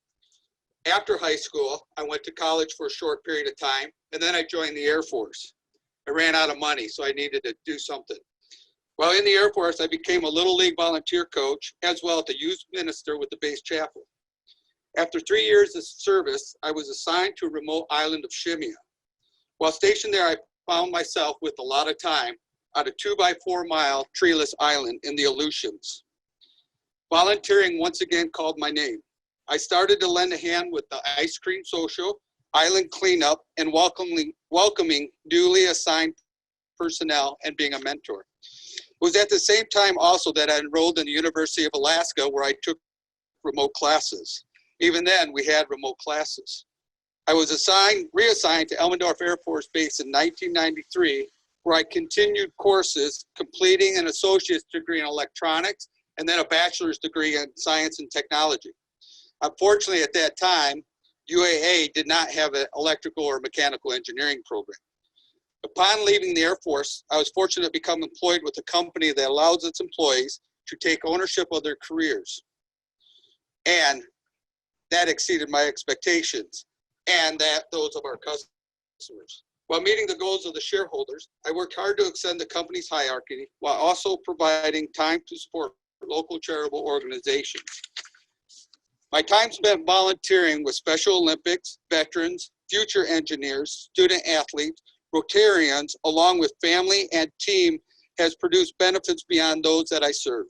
S17: After high school, I went to college for a short period of time, and then I joined the Air Force. I ran out of money, so I needed to do something. While in the Air Force, I became a Little League volunteer coach, as well as a youth minister with the base chapel. After 3 years of service, I was assigned to a remote island of Shimia. While stationed there, I found myself with a lot of time on a 2-by-4 mile treeless island in the Aleutians. Volunteering once again called my name. I started to lend a hand with the ice cream social, island cleanup, and welcoming newly assigned personnel and being a mentor. It was at the same time also that I enrolled in the University of Alaska, where I took remote classes. Even then, we had remote classes. I was reassigned to Elmendorf Air Force Base in 1993, where I continued courses, completing an associate's degree in electronics and then a bachelor's degree in science and technology. Unfortunately, at that time, UAA did not have an electrical or mechanical engineering program. Upon leaving the Air Force, I was fortunate to become employed with a company that allows its employees to take ownership of their careers. And that exceeded my expectations and those of our customers. While meeting the goals of the shareholders, I worked hard to extend the company's hierarchy while also providing time to support local charitable organizations. My time spent volunteering with Special Olympics, veterans, future engineers, student athletes, Rotarians, along with family and team, has produced benefits beyond those that I serve.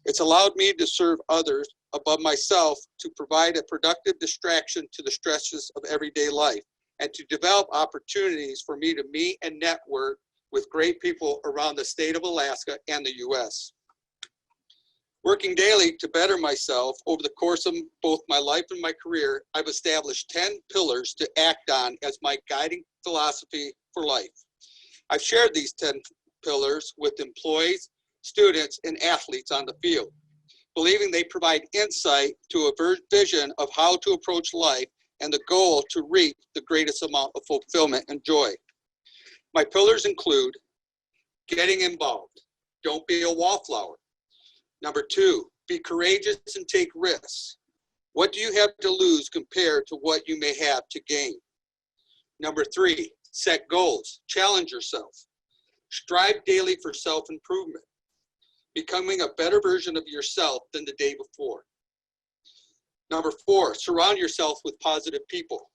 S17: It's allowed me to serve others above myself, to provide a productive distraction to the stresses of everyday life, and to develop opportunities for me to meet and network with great people around the state of Alaska and the US. Working daily to better myself over the course of both my life and my career, I've established 10 pillars to act on as my guiding philosophy for life. I've shared these 10 pillars with employees, students, and athletes on the field. believing they provide insight to a vision of how to approach life and the goal to reap the greatest amount of fulfillment and joy. My pillars include getting involved. Don't be a wallflower. Number 2, be courageous and take risks. What do you have to lose compared to what you may have to gain? Number 3, set goals. Challenge yourself. Strive daily for self-improvement, becoming a better version of yourself than the day before. Number 4, surround yourself with positive people.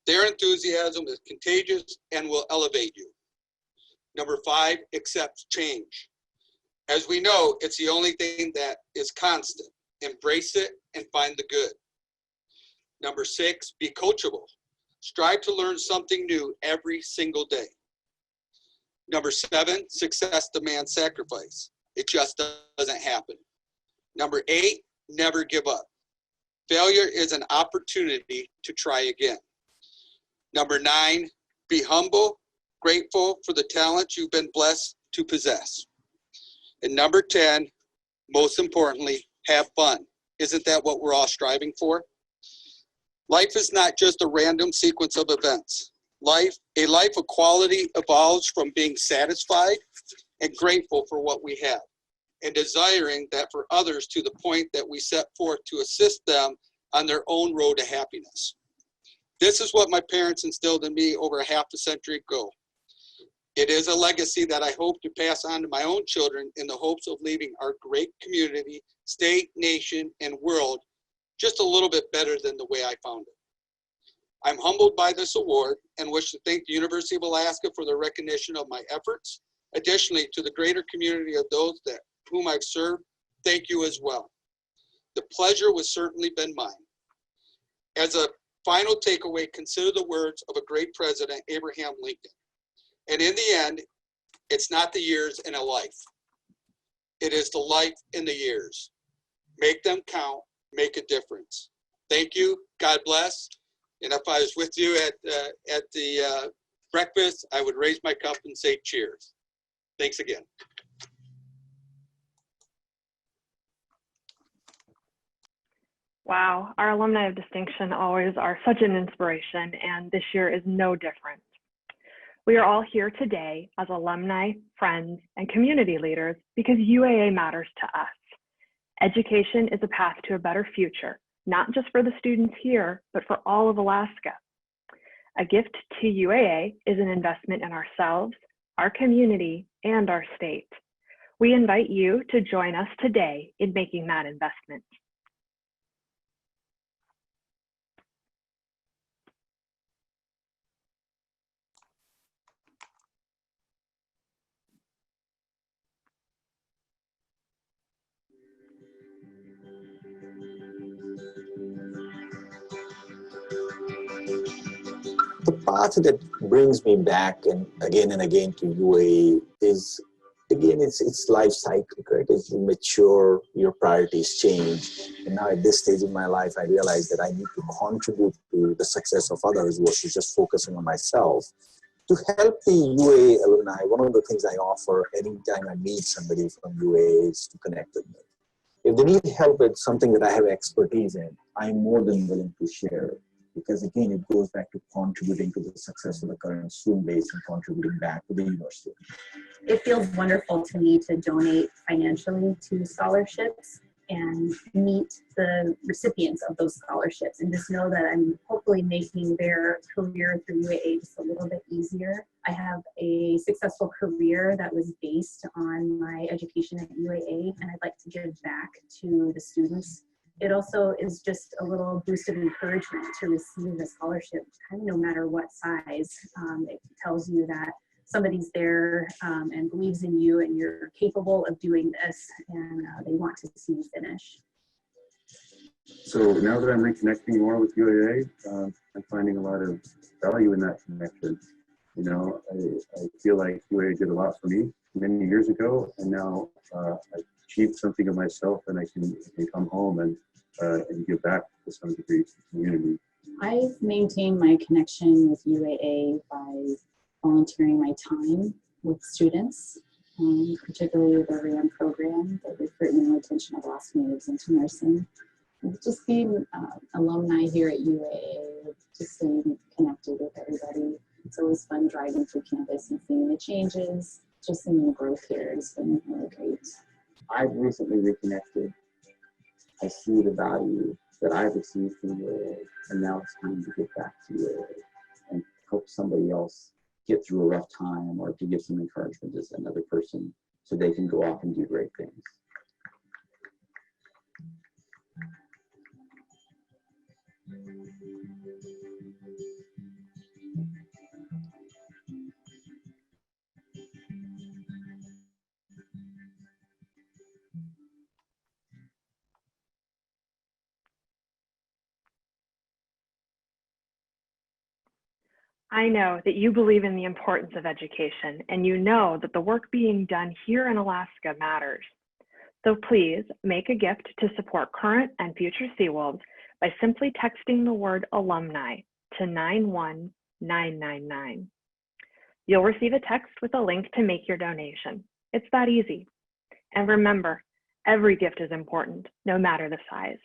S17: Their enthusiasm is contagious and will elevate you. Number 5, accept change. As we know, it's the only thing that is constant. Embrace it and find the good. Number 6, be coachable. Strive to learn something new every single day. Number 7, success demands sacrifice. It just doesn't happen. Number 8, never give up. Failure is an opportunity to try again. Number 9, be humble, grateful for the talent you've been blessed to possess. And number 10, most importantly, have fun. Isn't that what we're all striving for? Life is not just a random sequence of events. A life of quality evolves from being satisfied and grateful for what we have, and desiring that for others to the point that we set forth to assist them on their own road to happiness. This is what my parents instilled in me over a half a century ago. It is a legacy that I hope to pass on to my own children in the hopes of leaving our great community, state, nation, and world just a little bit better than the way I found it. I'm humbled by this award and wish to thank the University of Alaska for the recognition of my efforts. Additionally, to the greater community of those whom I've served, thank you as well. The pleasure was certainly been mine. As a final takeaway, consider the words of a great president, Abraham Lincoln. And in the end, it's not the years in a life. It is the life in the years. Make them count, make a difference. Thank you, God bless. And if I was with you at the breakfast, I would raise my cup and say cheers. Thanks again.
S8: Wow, our alumni of distinction always are such an inspiration, and this year is no different. We are all here today as alumni, friends, and community leaders because UAA matters to us. Education is a path to a better future, not just for the students here, but for all of Alaska. A gift to UAA is an investment in ourselves, our community, and our state. We invite you to join us today in making that investment.
S18: The path that brings me back and again to UAA is, again, it's life cycle, right? As you mature, your priorities change. And now at this stage in my life, I realize that I need to contribute to the success of others versus just focusing on myself. To help the UAA alumni, one of the things I offer anytime I meet somebody from UAA is to connect with me. If they need help with something that I have expertise in, I'm more than willing to share. Because again, it goes back to contributing to the success of the current student base and contributing back to the university.
S19: It feels wonderful to me to donate financially to scholarships and meet the recipients of those scholarships and just know that I'm hopefully making their career through UAA just a little bit easier. I have a successful career that was based on my education at UAA, and I'd like to give back to the students. It also is just a little boost of encouragement to receive a scholarship, kind of no matter what size. It tells you that somebody's there and believes in you and you're capable of doing this, and they want to see you finish.
S20: So now that I'm reconnecting more with UAA, I'm finding a lot of value in that connection. You know, I feel like UAA did a lot for me many years ago, and now I achieved something of myself, and I can come home and give back to some degree to the community.
S21: I've maintained my connection with UAA by volunteering my time with students particularly the RAM program, the recruitment and retention of Alaskans into nursing. And just being alumni here at UAA, just staying connected with everybody. It's always fun driving through campus and seeing the changes, just seeing the growth here has been really great.
S18: I've recently reconnected. I see the value that I've received from UAA, and now it's time to get back to UAA and help somebody else get through a rough time, or to give some encouragement to another person so they can go off and do great things.
S8: I know that you believe in the importance of education, and you know that the work being done here in Alaska matters. So please make a gift to support current and future Seawolves by simply texting the word alumni to 91999. You'll receive a text with a link to make your donation. It's that easy. And remember, every gift is important, no matter the size.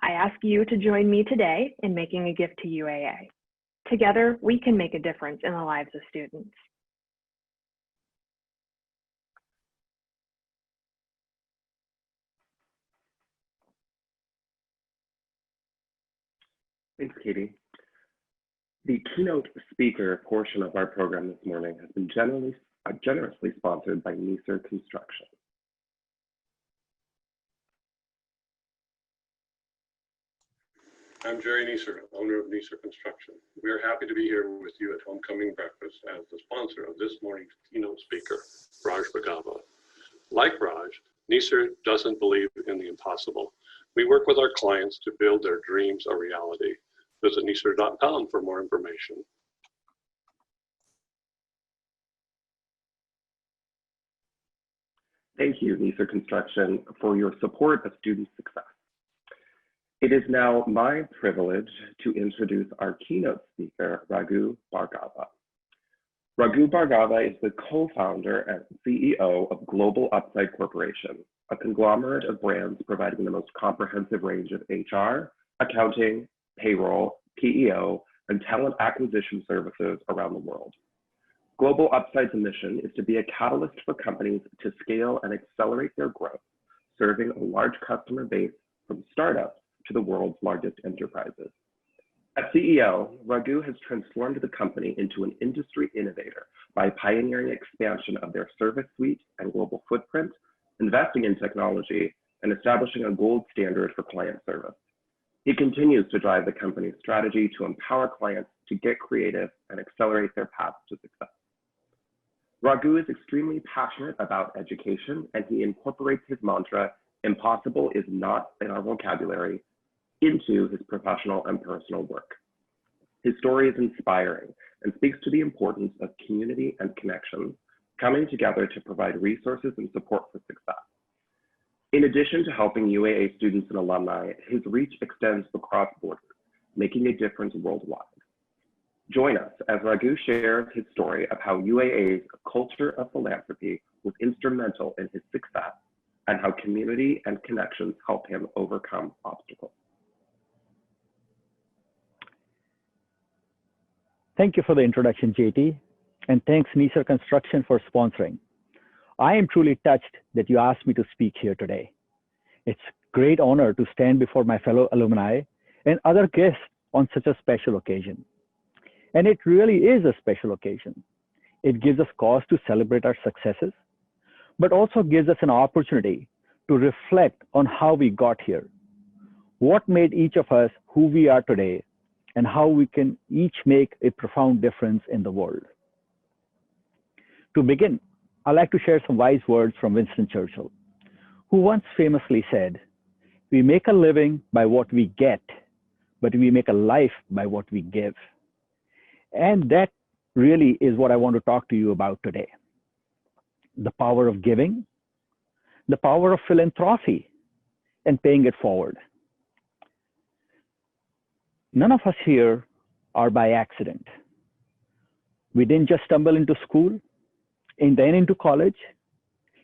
S8: I ask you to join me today in making a gift to UAA. Together, we can make a difference in the lives of students.
S4: Thanks, Katie. The keynote speaker portion of our program this morning has been generously sponsored by Neeser Construction.
S6: I'm Jerry Neeser, owner of Neeser Construction. We are happy to be here with you at Homecoming Breakfast as the sponsor of this morning's keynote speaker, Raj Bhagava. Like Raj, Neeser doesn't believe in the impossible. We work with our clients to build their dreams a reality. Visit Neeser.com for more information.
S4: Thank you, Neeser Construction, for your support of student success. It is now my privilege to introduce our keynote speaker, Raghu Bhargava. Raghu Bhargava is the co-founder and CEO of Global Upside Corporation, a conglomerate of brands providing the most comprehensive range of HR, accounting, payroll, PEO, and talent acquisition services around the world. Global Upside's mission is to be a catalyst for companies to scale and accelerate their growth, serving a large customer base from startups to the world's largest enterprises. As CEO, Raghu has transformed the company into an industry innovator by pioneering expansion of their service suite and global footprint, investing in technology, and establishing a gold standard for client service. He continues to drive the company's strategy to empower clients to get creative and accelerate their path to success. Raghu is extremely passionate about education, and he incorporates his mantra, "Impossible is not in our vocabulary," into his professional and personal work. His story is inspiring and speaks to the importance of community and connections coming together to provide resources and support for success. In addition to helping UAA students and alumni, his reach extends across borders, making a difference worldwide. Join us as Raghu shares his story of how UAA's culture of philanthropy was instrumental in his success and how community and connections help him overcome obstacles.
S5: Thank you for the introduction, JT, and thanks Neeser Construction for sponsoring. I am truly touched that you asked me to speak here today. It's a great honor to stand before my fellow alumni and other guests on such a special occasion. And it really is a special occasion. It gives us cause to celebrate our successes, but also gives us an opportunity to reflect on how we got here, what made each of us who we are today, and how we can each make a profound difference in the world. To begin, I'd like to share some wise words from Winston Churchill, who once famously said, "We make a living by what we get, but we make a life by what we give." And that really is what I want to talk to you about today. The power of giving, the power of philanthropy, and paying it forward. None of us here are by accident. We didn't just stumble into school. and then into college,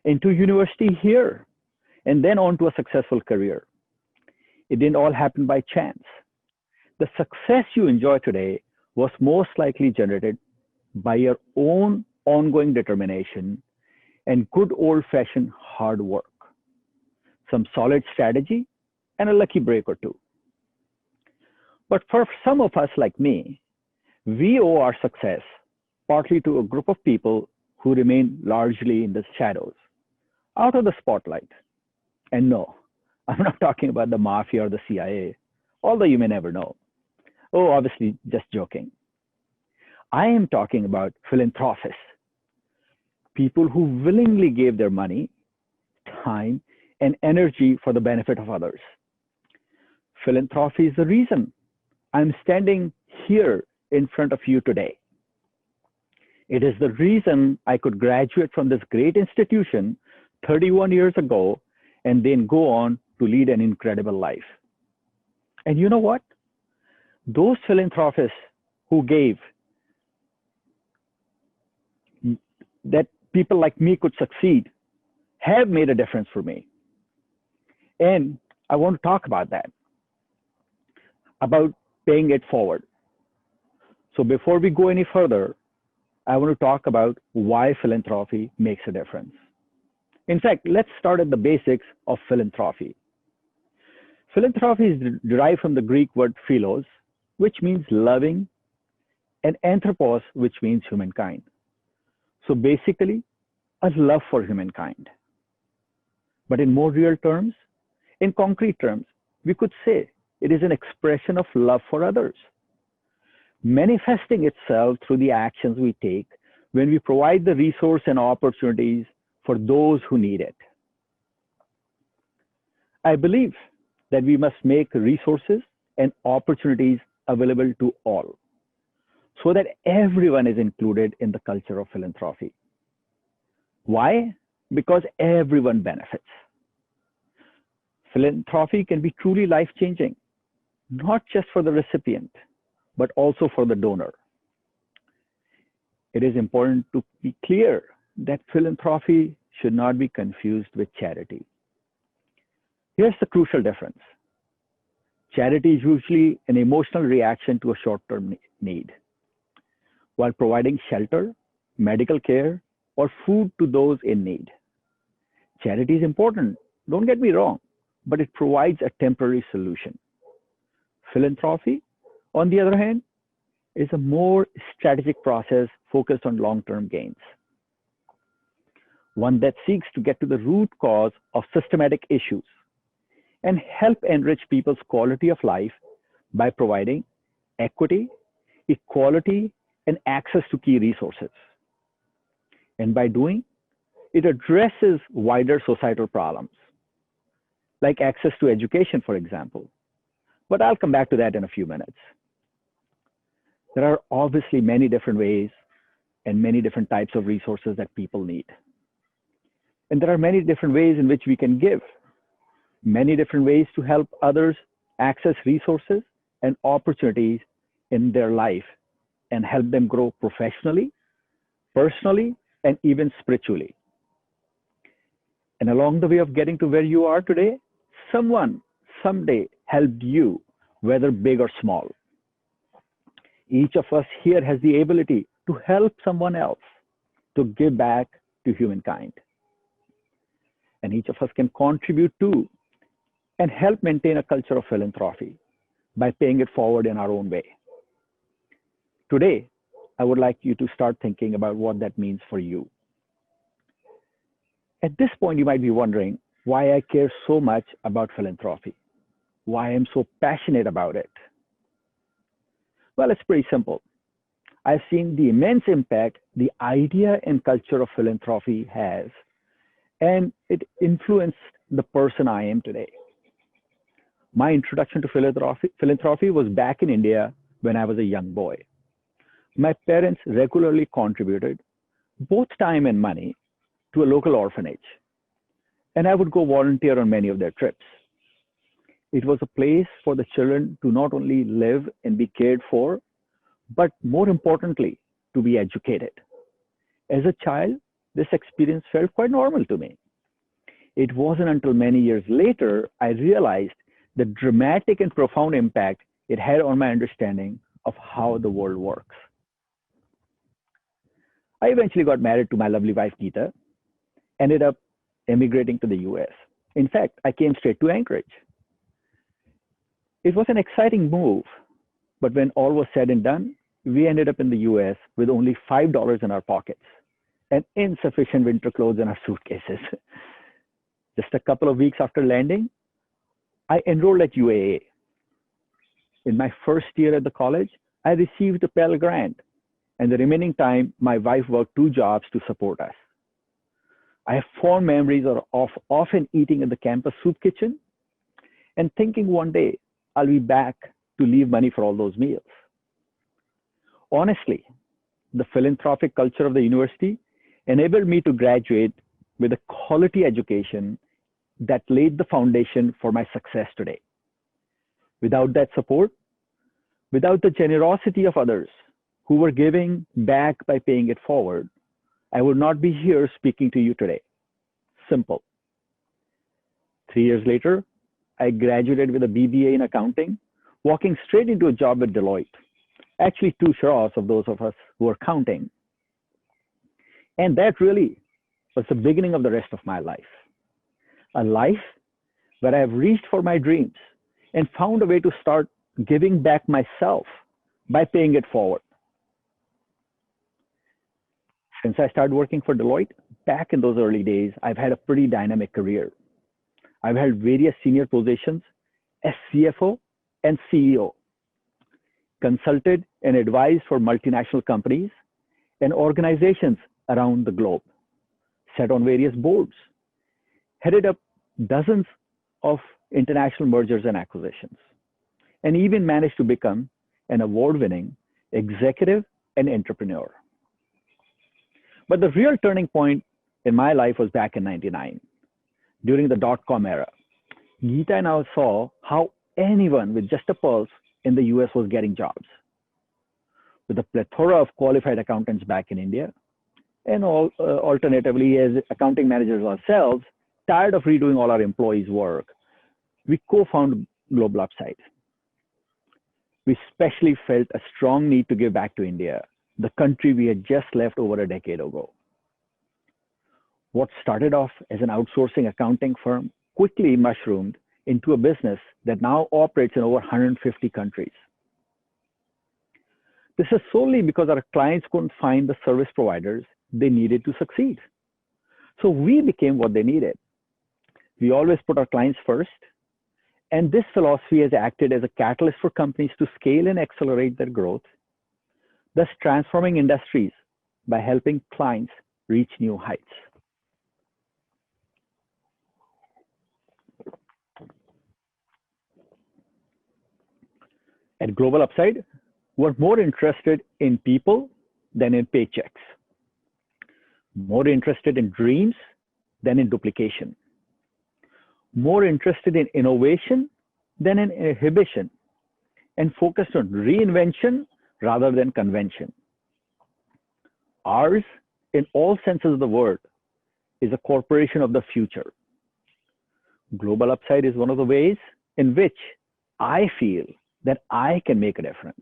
S5: into university here, and then on to a successful career. It didn't all happen by chance. The success you enjoy today was most likely generated by your own ongoing determination and good old-fashioned hard work, some solid strategy, and a lucky break or two. But for some of us like me, we owe our success partly to a group of people who remain largely in the shadows, out of the spotlight. And no, I'm not talking about the mafia or the CIA, although you may never know. Oh, obviously, just joking. I am talking about philanthropists, people who willingly gave their money, time, and energy for the benefit of others. Philanthropy is the reason I'm standing here in front of you today. It is the reason I could graduate from this great institution 31 years ago and then go on to lead an incredible life. And you know what? Those philanthropists who gave that people like me could succeed have made a difference for me. And I want to talk about that, about paying it forward. So before we go any further, I want to talk about why philanthropy makes a difference. In fact, let's start at the basics of philanthropy. Philanthropy is derived from the Greek word philos, which means loving, and anthropos, which means humankind. So basically, a love for humankind. But in more real terms, in concrete terms, we could say it is an expression of love for others, manifesting itself through the actions we take when we provide the resource and opportunities for those who need it. I believe that we must make resources and opportunities available to all so that everyone is included in the culture of philanthropy. Why? Because everyone benefits. Philanthropy can be truly life-changing, not just for the recipient, but also for the donor. It is important to be clear that philanthropy should not be confused with charity. Here's the crucial difference. Charity is usually an emotional reaction to a short-term need, while providing shelter, medical care, or food to those in need. Charity is important, don't get me wrong, but it provides a temporary solution. Philanthropy, on the other hand, is a more strategic process focused on long-term gains. One that seeks to get to the root cause of systematic issues and help enrich people's quality of life by providing equity, equality, and access to key resources. And by doing, it addresses wider societal problems, like access to education, for example. But I'll come back to that in a few minutes. There are obviously many different ways and many different types of resources that people need. And there are many different ways in which we can give, many different ways to help others access resources and opportunities in their life and help them grow professionally, personally, and even spiritually. And along the way of getting to where you are today, someone someday helped you, whether big or small. Each of us here has the ability to help someone else, to give back to humankind. And each of us can contribute to and help maintain a culture of philanthropy by paying it forward in our own way. Today, I would like you to start thinking about what that means for you. At this point, you might be wondering why I care so much about philanthropy, why I'm so passionate about it. Well, it's pretty simple. I've seen the immense impact the idea and culture of philanthropy has, and it influenced the person I am today. My introduction to philanthropy was back in India when I was a young boy. My parents regularly contributed both time and money to a local orphanage, and I would go volunteer on many of their trips. It was a place for the children to not only live and be cared for, but more importantly, to be educated. As a child, this experience felt quite normal to me. It wasn't until many years later I realized the dramatic and profound impact it had on my understanding of how the world works. I eventually got married to my lovely wife, Geeta, ended up emigrating to the US. In fact, I came straight to Anchorage. It was an exciting move, but when all was said and done, we ended up in the US with only $5 in our pockets and insufficient winter clothes in our suitcases. Just a couple of weeks after landing, I enrolled at UAA. In my first year at the college, I received a Pell Grant, and the remaining time, my wife worked 2 jobs to support us. I have fond memories of often eating in the campus soup kitchen and thinking one day I'll be back to leave money for all those meals. Honestly, the philanthropic culture of the university enabled me to graduate with a quality education that laid the foundation for my success today. Without that support, without the generosity of others who were giving back by paying it forward, I would not be here speaking to you today. Simple. 3 years later, I graduated with a BBA in accounting, walking straight into a job at Deloitte. Actually, 2 straws of those of us who are counting. And that really was the beginning of the rest of my life. A life where I have reached for my dreams and found a way to start giving back myself by paying it forward. Since I started working for Deloitte, back in those early days, I've had a pretty dynamic career. I've held various senior positions as CFO and CEO, consulted and advised for multinational companies and organizations around the globe, sat on various boards, headed up dozens of international mergers and acquisitions, and even managed to become an award-winning executive and entrepreneur. But the real turning point in my life was back in '99, during the dot-com era. Geeta and I saw how anyone with just a pulse in the US was getting jobs. With a plethora of qualified accountants back in India, and alternatively, as accounting managers ourselves, tired of redoing all our employees' work, we co-founded Global Upside. We especially felt a strong need to give back to India, the country we had just left over a decade ago. What started off as an outsourcing accounting firm quickly mushroomed into a business that now operates in over 150 countries. This is solely because our clients couldn't find the service providers they needed to succeed. So we became what they needed. We always put our clients first, and this philosophy has acted as a catalyst for companies to scale and accelerate their growth, thus transforming industries by helping clients reach new heights. At Global Upside, we're more interested in people than in paychecks, more interested in dreams than in duplication, more interested in innovation than in inhibition, and focused on reinvention rather than convention. Ours, in all senses of the word, is a corporation of the future. Global Upside is one of the ways in which I feel that I can make a difference.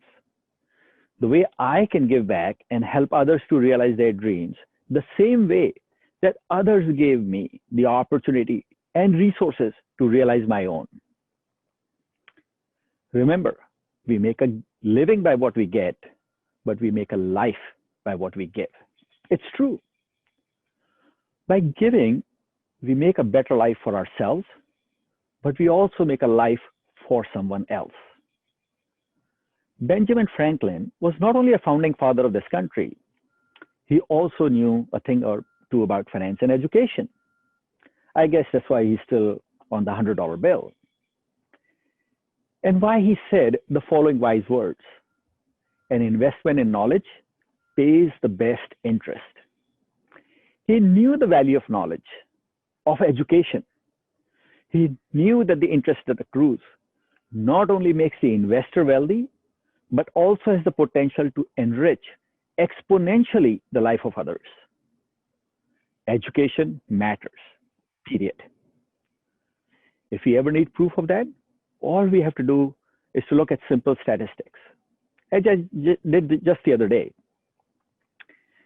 S5: The way I can give back and help others to realize their dreams, the same way that others gave me the opportunity and resources to realize my own. Remember, we make a living by what we get, but we make a life by what we give. It's true. By giving, we make a better life for ourselves, but we also make a life for someone else. Benjamin Franklin was not only a founding father of this country, he also knew a thing or two about finance and education. I guess that's why he's still on the $100 bill. And why he said the following wise words: an investment in knowledge pays the best interest. He knew the value of knowledge, of education. He knew that the interest that accrues not only makes the investor wealthy, but also has the potential to enrich exponentially the life of others. Education matters, period. If we ever need proof of that, all we have to do is to look at simple statistics. As I did just the other day.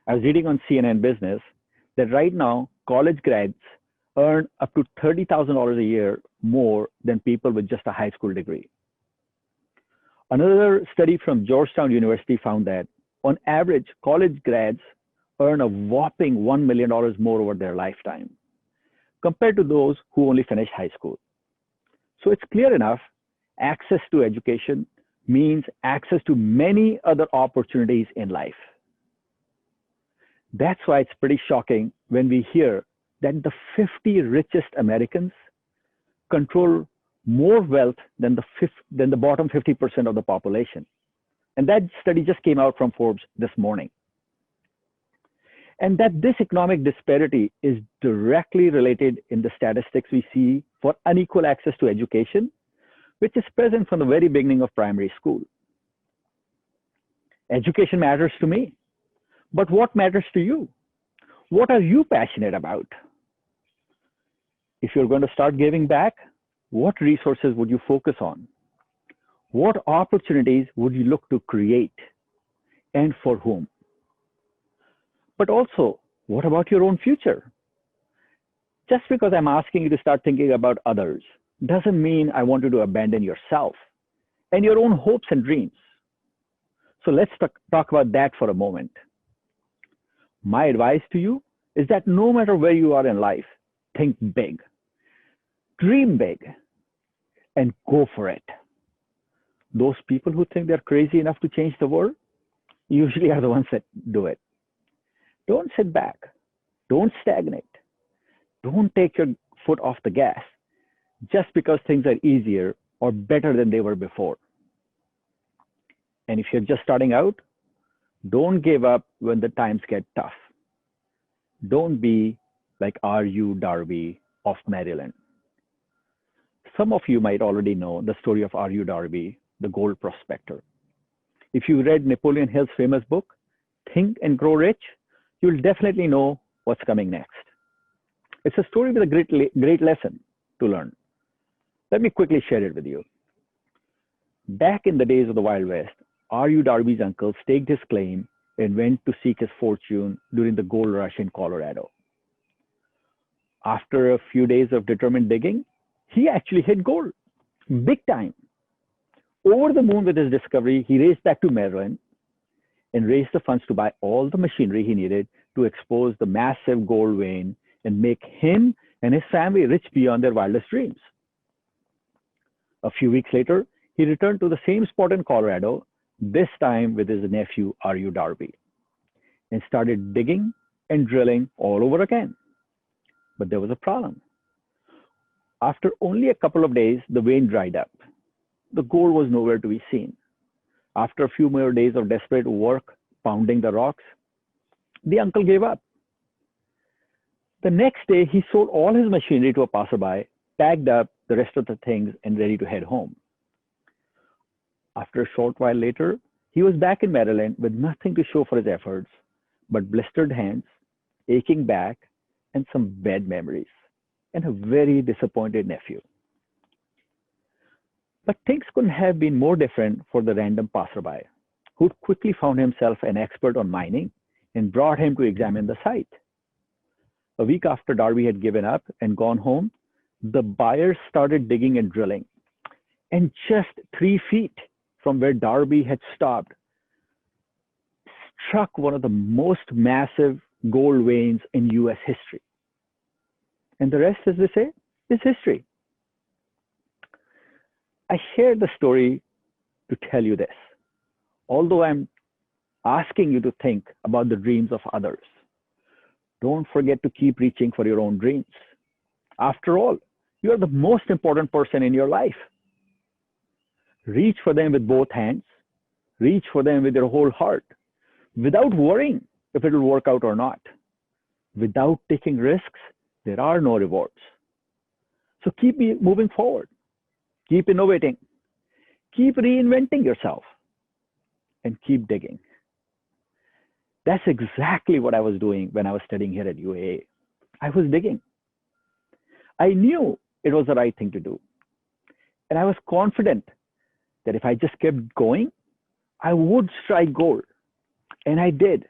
S5: I was reading on CNN Business that right now, college grads earn up to $30,000 a year more than people with just a high school degree. Another study from Georgetown University found that on average, college grads earn a whopping $1 million more over their lifetime compared to those who only finish high school. So it's clear enough, access to education means access to many other opportunities in life. That's why it's pretty shocking when we hear that the 50 richest Americans control more wealth than the bottom 50% of the population. And that study just came out from Forbes this morning. And that this economic disparity is directly related in the statistics we see for unequal access to education, which is present from the very beginning of primary school. Education matters to me, but what matters to you? What are you passionate about? If you're going to start giving back, what resources would you focus on? What opportunities would you look to create, and for whom? But also, what about your own future? Just because I'm asking you to start thinking about others doesn't mean I want you to abandon yourself and your own hopes and dreams. So let's talk about that for a moment. My advice to you is that no matter where you are in life, think big, dream big, and go for it. Those people who think they're crazy enough to change the world usually are the ones that do it. Don't sit back. Don't stagnate. Don't take your foot off the gas just because things are easier or better than they were before. And if you're just starting out, don't give up when the times get tough. Don't be like R.U. Darby of Maryland. Some of you might already know the story of R.U. Darby, the gold prospector. If you read Napoleon Hill's famous book, Think and Grow Rich, you'll definitely know what's coming next. It's a story with a great lesson to learn. Let me quickly share it with you. Back in the days of the Wild West, R.U. Darby's uncle staked his claim and went to seek his fortune during the gold rush in Colorado. After a few days of determined digging, he actually hit gold, big time. Over the moon with his discovery, he raced back to Maryland and raised the funds to buy all the machinery he needed to expose the massive gold vein and make him and his family rich beyond their wildest dreams. A few weeks later, he returned to the same spot in Colorado, this time with his nephew, R.U. Darby, and started digging and drilling all over again. But there was a problem. After only a couple of days, the vein dried up. The gold was nowhere to be seen. After a few more days of desperate work, pounding the rocks, the uncle gave up. The next day, he sold all his machinery to a passerby, packed up the rest of the things, and ready to head home. After a short while later, he was back in Maryland with nothing to show for his efforts, but blistered hands, aching back, and some bad memories, and a very disappointed nephew. But things couldn't have been more different for the random passerby, who quickly found himself an expert on mining and brought him to examine the site. A week after Darby had given up and gone home, the buyers started digging and drilling. And just 3 feet from where Darby had stopped, struck one of the most massive gold veins in US history. And the rest, as they say, is history. I share the story to tell you this. Although I'm asking you to think about the dreams of others, don't forget to keep reaching for your own dreams. After all, you are the most important person in your life. Reach for them with both hands. Reach for them with your whole heart, without worrying if it will work out or not. Without taking risks, there are no rewards. So keep moving forward. Keep innovating. Keep reinventing yourself. And keep digging. That's exactly what I was doing when I was studying here at UAA. I was digging. I knew it was the right thing to do. And I was confident that if I just kept going, I would strike gold. And I did,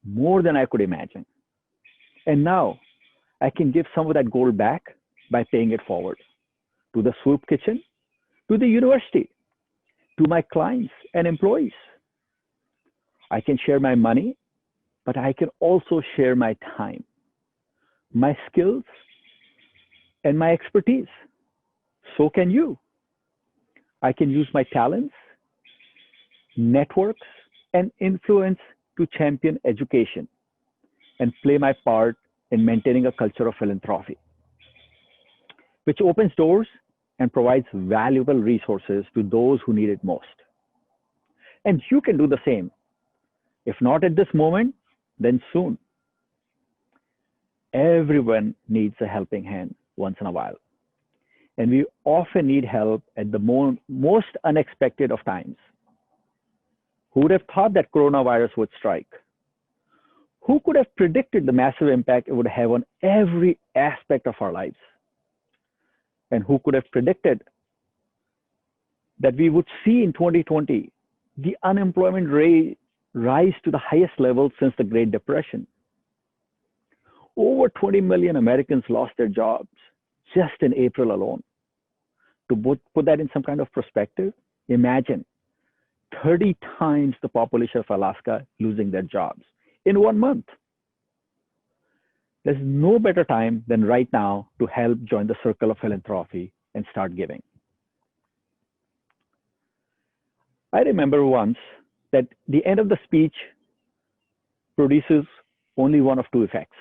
S5: more than I could imagine. And now I can give some of that gold back by paying it forward to the soup kitchen, to the university, to my clients and employees. I can share my money, but I can also share my time, my skills, and my expertise. So can you. I can use my talents, networks, and influence to champion education and play my part in maintaining a culture of philanthropy, which opens doors and provides valuable resources to those who need it most. And you can do the same. If not at this moment, then soon. Everyone needs a helping hand once in a while. And we often need help at the most unexpected of times. Who would have thought that coronavirus would strike? Who could have predicted the massive impact it would have on every aspect of our lives? And who could have predicted that we would see in 2020 the unemployment rate rise to the highest level since the Great Depression? Over 20 million Americans lost their jobs just in April alone. To put that in some kind of perspective, imagine 30 times the population of Alaska losing their jobs in 1 month. There's no better time than right now to help join the circle of philanthropy and start giving. I remember once that the end of the speech produces only one of two effects.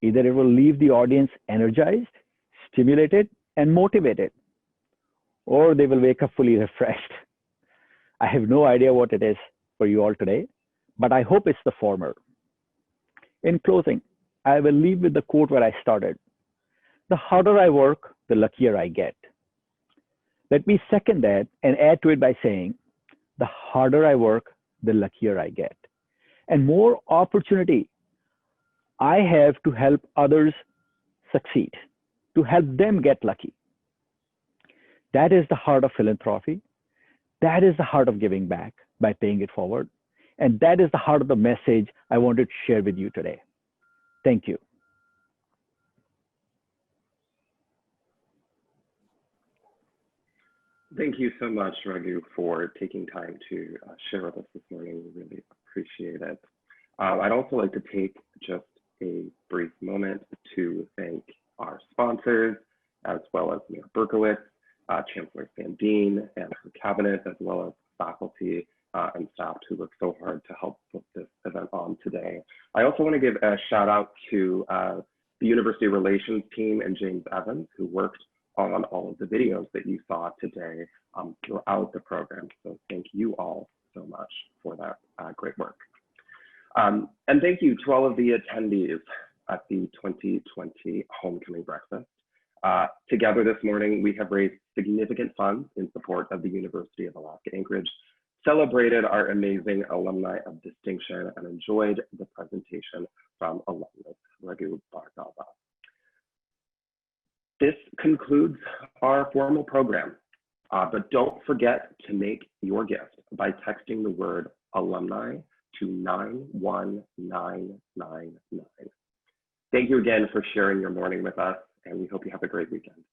S5: Either it will leave the audience energized, stimulated, and motivated, or they will wake up fully refreshed. I have no idea what it is for you all today, but I hope it's the former. In closing, I will leave with the quote where I started. The harder I work, the luckier I get. Let me second that and add to it by saying, the harder I work, the luckier I get. And more opportunity I have to help others succeed, to help them get lucky. That is the heart of philanthropy. That is the heart of giving back by paying it forward. And that is the heart of the message I wanted to share with you today. Thank you.
S4: Thank you so much, Raghu, for taking time to share with us this morning. We really appreciate it. I'd also like to take just a brief moment to thank our sponsors, as well as Mayor Berkowitz, Chancellor Sandine and her cabinet, as well as faculty and staff who worked so hard to help put this event on today. I also want to give a shout out to the University Relations team and James Evans, who worked on all of the videos that you saw today throughout the program. So thank you all so much for that great work. And thank you to all of the attendees at the 2020 Homecoming Breakfast. Together this morning, we have raised significant funds in support of the University of Alaska Anchorage, celebrated our amazing alumni of distinction, and enjoyed the presentation from alumnus Raghu Bhargava. This concludes our formal program, but don't forget to make your gift by texting the word alumni to 91999. Thank you again for sharing your morning with us, and we hope you have a great weekend.